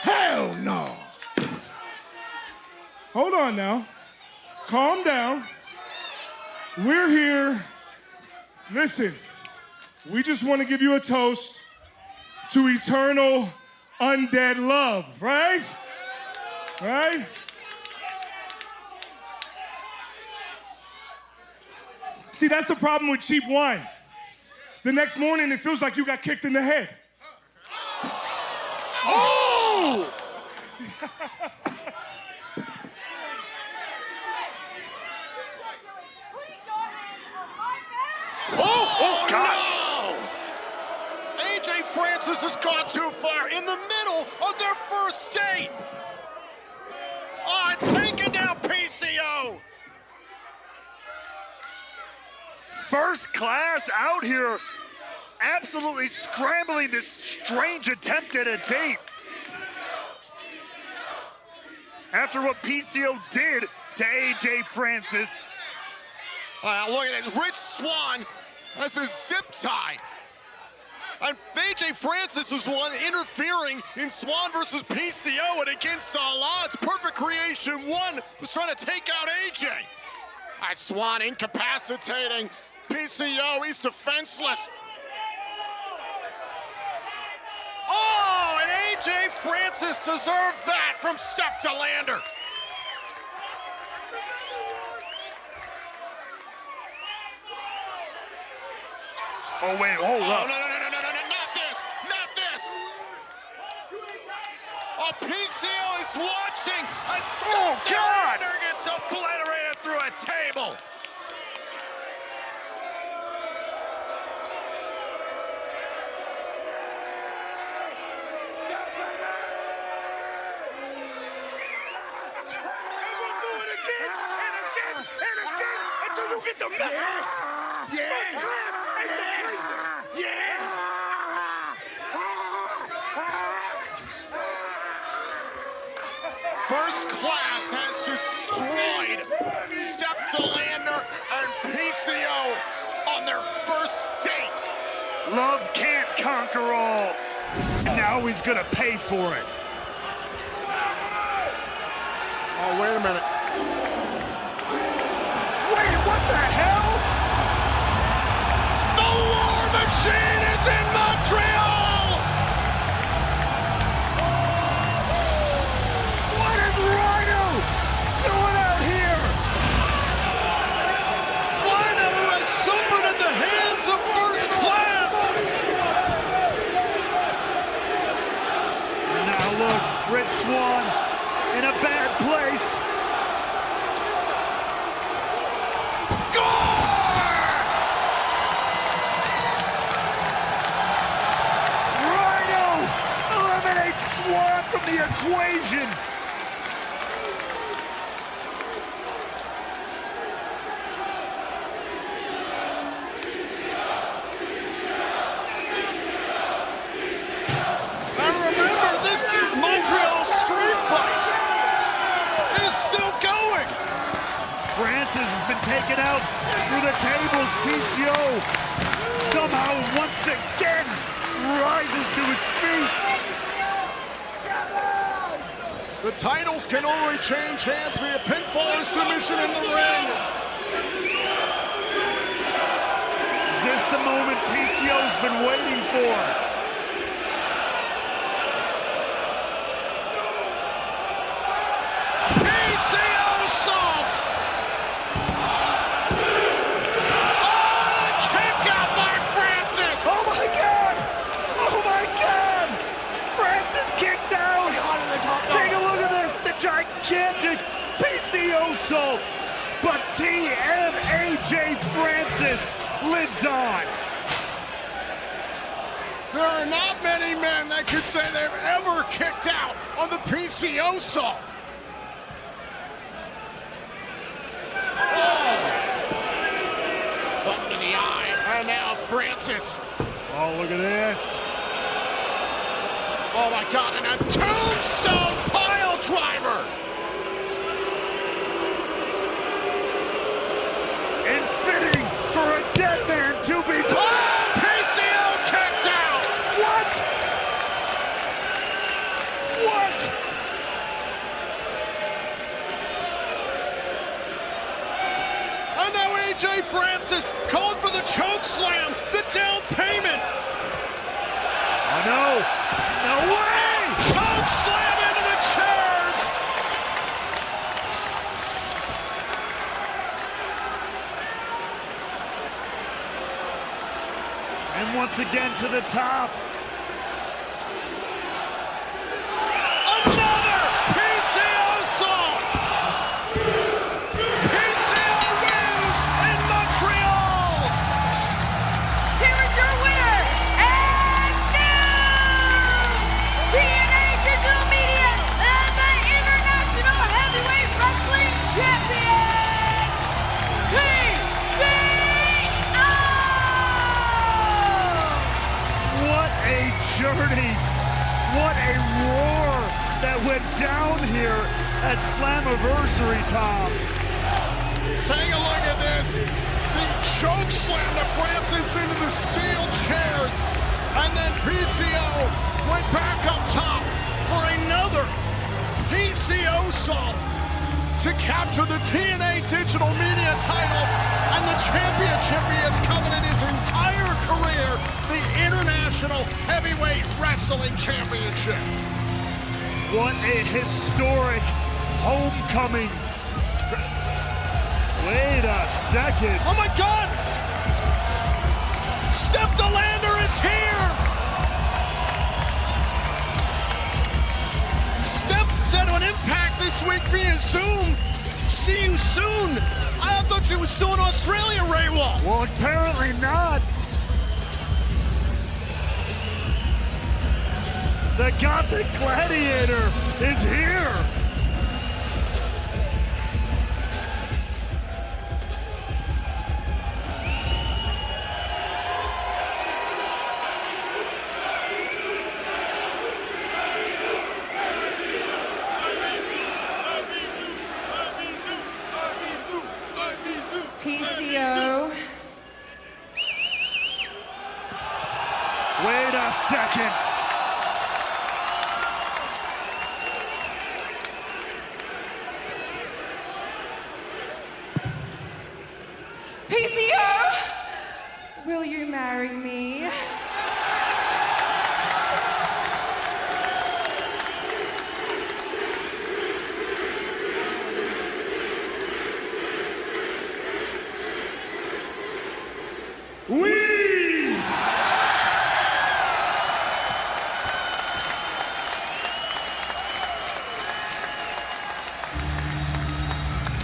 hell no. Hold on now. Calm down. We're here. Listen, we just want to give you a toast to eternal undead love, right? Right? See, that's the problem with cheap wine. The next morning, it feels like you got kicked in the head. Oh! there in the middle of their first date. Oh, taking down PCO. First Class out here absolutely scrambling this strange attempt at a date. After what PCO did to AJ Francis. Look at it, Rich Swann, that's a zip tie. And AJ Francis was the one interfering in Swann versus PCO, and against all odds, Perfect Creation 1 was trying to take out AJ. All right, Swann incapacitating PCO, he's defenseless. Oh, and AJ Francis deserved that from Steph DeLander. Oh, wait, hold up. No, not this, not this. Oh, PCO is watching. A Steph DeLander gets obliterated through a table. Until you get the message. First Class is the place. Yeah. First Class has destroyed Steph DeLander and PCO on their first date. Love can't conquer all. Now he's gonna pay for it. Oh, wait a minute. Wait, what the hell? The War Machine is in Montreal! What is Rhino doing out here? Rhino has suffered at the hands of First Class! And now look, Rich Swann in a bad place. Swann from the equation. And remember, this Montreal street fight is still going. Francis has been taken out through the tables. PCO somehow once again rises to his feet. The titles can only change hands via pinfall or submission in the ring. Is this the moment PCO's been waiting for? PCO assault! Oh, a kick out by Francis! Oh my God! Oh my God! Francis kicks out! Take a look at this, the gigantic PCO salt! But TMAJ Francis lives on! There are not many men that could say they've ever kicked out on the PCO salt. Oh! Thumb to the eye, and now Francis. Oh, look at this. Oh my God, and a tombstone pile driver! And fitting for a dead man to be... Oh, PCO kicked out! What? What? And now AJ Francis called for the choke slam, the down payment. Oh no! No way! Choke slam into the chairs! And once again to the top. Another PCO assault! PCO wins in Montreal! Here is your winner, and new a roar that went down here at Slammiversary, Tom. Take a look at this. The choke slam to Francis into the steel chairs. And then PCO went back up top for another PCO salt to capture the TNA Digital Media title and the championship he has coveted his entire career, the International Heavyweight Wrestling Championship. What a historic homecoming. Wait a second. Oh my God! Steph DeLander is here! Steph said on Impact this week via Zoom, see you soon. I thought she was still in Australia, Ray Wall. Well, apparently not. The Gothic Gladiator is here. PCO. Wait a second. PCO, will you marry me?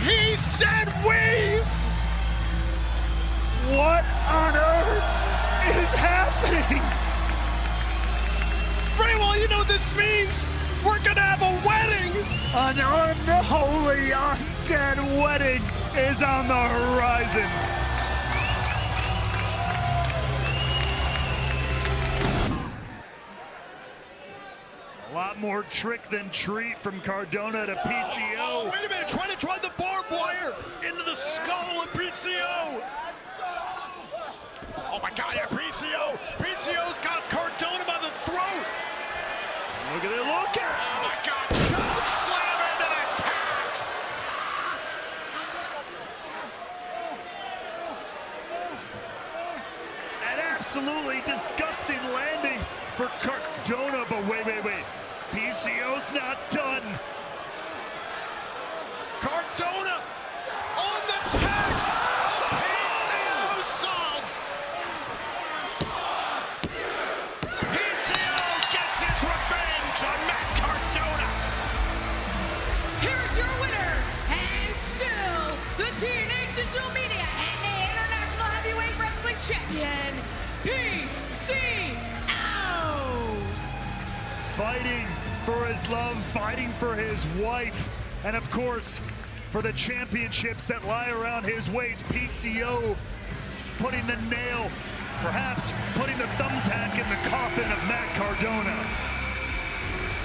He said we! What on earth is happening? Ray Wall, you know what this means? We're gonna have a wedding! An unholy, undead wedding is on the horizon. A lot more trick than treat from Cardona to PCO. Oh, wait a minute, trying to drive the barbed wire into the skull of PCO. Oh my God, yeah, PCO. PCO's got Cardona by the throat. Look at it, look at it. Oh my God, choke slam into the tax. An absolutely disgusting landing for Cardona, but wait. PCO's not done. Cardona on the tax of PCO salt. PCO gets his revenge on Matt Cardona. Here's your winner, and still the TNA Digital Media and the International Heavyweight Wrestling Champion, PCO. Fighting for his love, fighting for his wife, and of course, for the championships that lie around his waist. PCO putting the nail, perhaps putting the thumbtack in the coffin of Matt Cardona.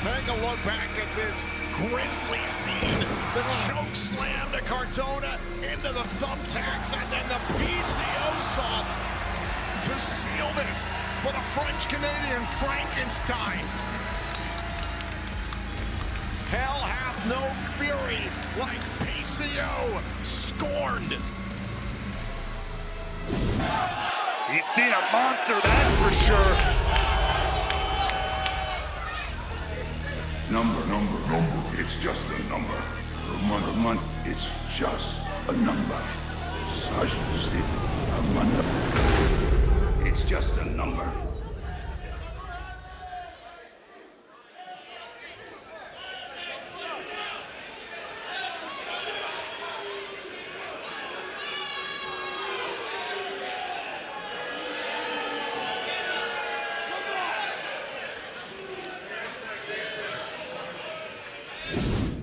Take a look back at this grisly scene. The choke slam to Cardona into the thumbtacks and then the PCO salt to seal this for the French-Canadian Frankenstein. Hell hath no fury like PCO scorned. He's seen a monster, that's for sure. Number, it's just a number. Month, it's just a number. It's just a number.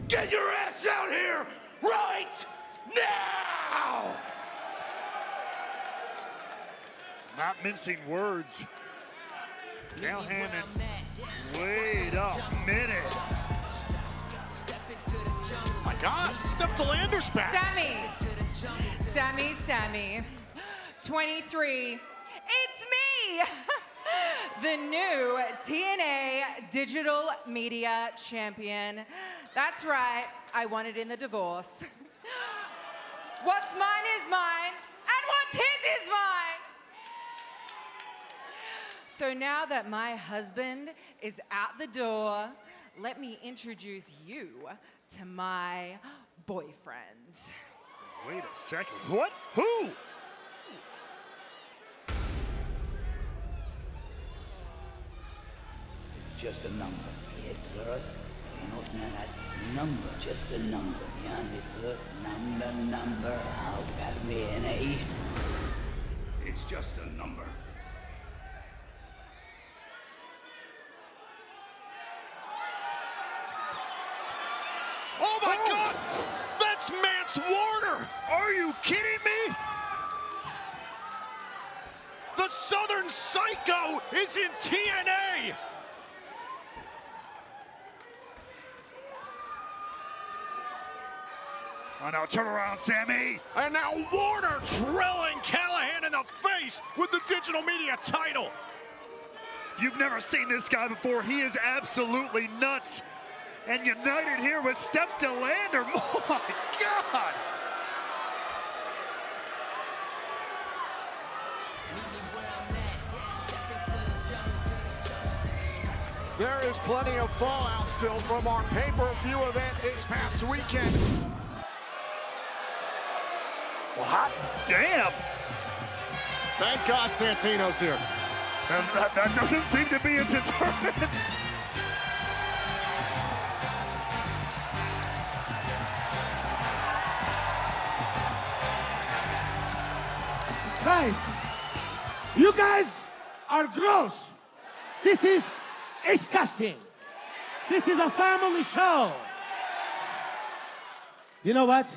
Get your ass out here right now! Not mincing words. Now handing Wait a minute. My God, Steph DeLander's back. Sammy, 23. It's me, the new TNA Digital Media Champion. That's right, I won it in the divorce. What's mine is mine, and what's his is mine. So now that my husband is out the door, let me introduce you to my boyfriend. Wait a second. What? Who? It's just a number. It's Earth. Number, just a number. Number. How got me an 8? It's just a number. Oh my God! That's Mance Warner! Are you kidding me? The Southern Psycho is in TNA! Oh, now turn around, Sammy. And now Warner drilling Callahan in the face with the digital media title. You've never seen this guy before. He is absolutely nuts. And united here with Steph DeLander. Oh my God. There is plenty of fallout still from our pay-per-view event this past weekend. Well, hot damn. Thank God Santino's here. And that doesn't seem to be a deterrent. Guys, you guys are gross. This is disgusting. This is a family show. You know what?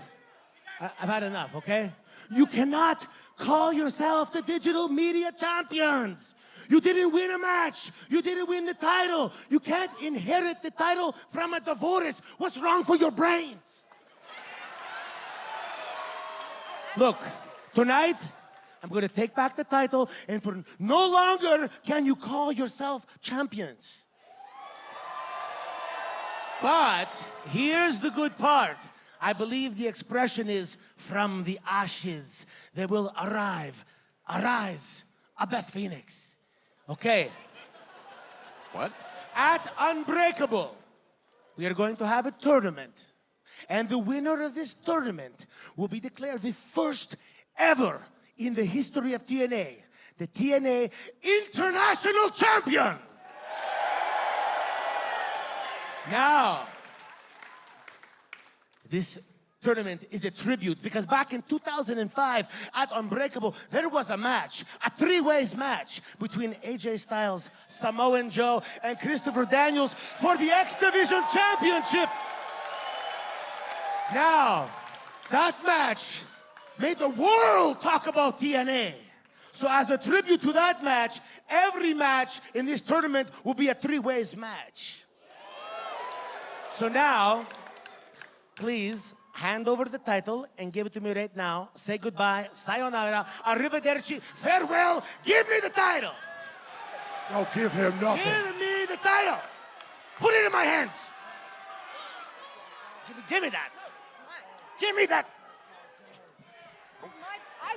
I've had enough, okay? You cannot call yourself the digital media champions. You didn't win a match. You didn't win the title. You can't inherit the title from a divorce. What's wrong for your brains? Look, tonight, I'm going to take back the title, and for no longer can you call yourself champions. But here's the good part. I believe the expression is, from the ashes, there will arise a Beth Phoenix. Okay. What? At Unbreakable, we are going to have a tournament. And the winner of this tournament will be declared the first ever in the history of TNA, the TNA International Champion. Now, this tournament is a tribute because back in 2005 at Unbreakable, there was a match, a three-ways match between AJ Styles, Samoan Joe, and Christopher Daniels for the X Division Championship. Now, that match made the world talk about TNA. So as a tribute to that match, every match in this tournament will be a three-ways match. So now, please hand over the title and give it to me right now. Say goodbye, sayonara, arrivederci, farewell. Give me the title. Don't give him nothing. Give me the title. Put it in my hands. Give me that. Give me that.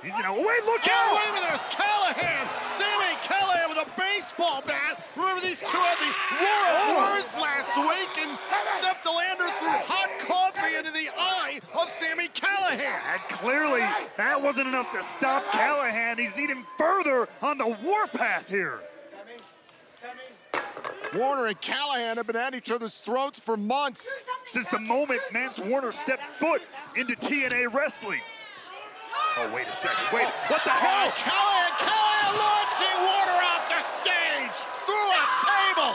He's in a wait, look Oh, out! wait a minute, there's Callahan! Sammy Callahan with a baseball bat! Remember, these two had the war of words last week, and Steph DeLander threw hot coffee into the eye of Sammy Callahan! And clearly, that wasn't enough to stop Callahan. He's even further on the warpath here. Warner and Callahan have been at each other's throats for months. Since the moment Mance Warner stepped foot into TNA wrestling. Oh, wait a second. Wait, what the hell? Callahan launching Warner off the stage through a table.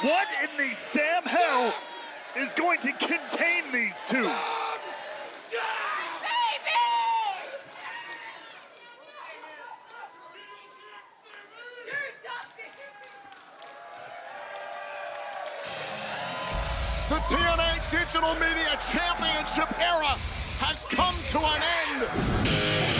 What in the Sam hell is going to contain these two? The TNA Digital Media Championship era has come to an end.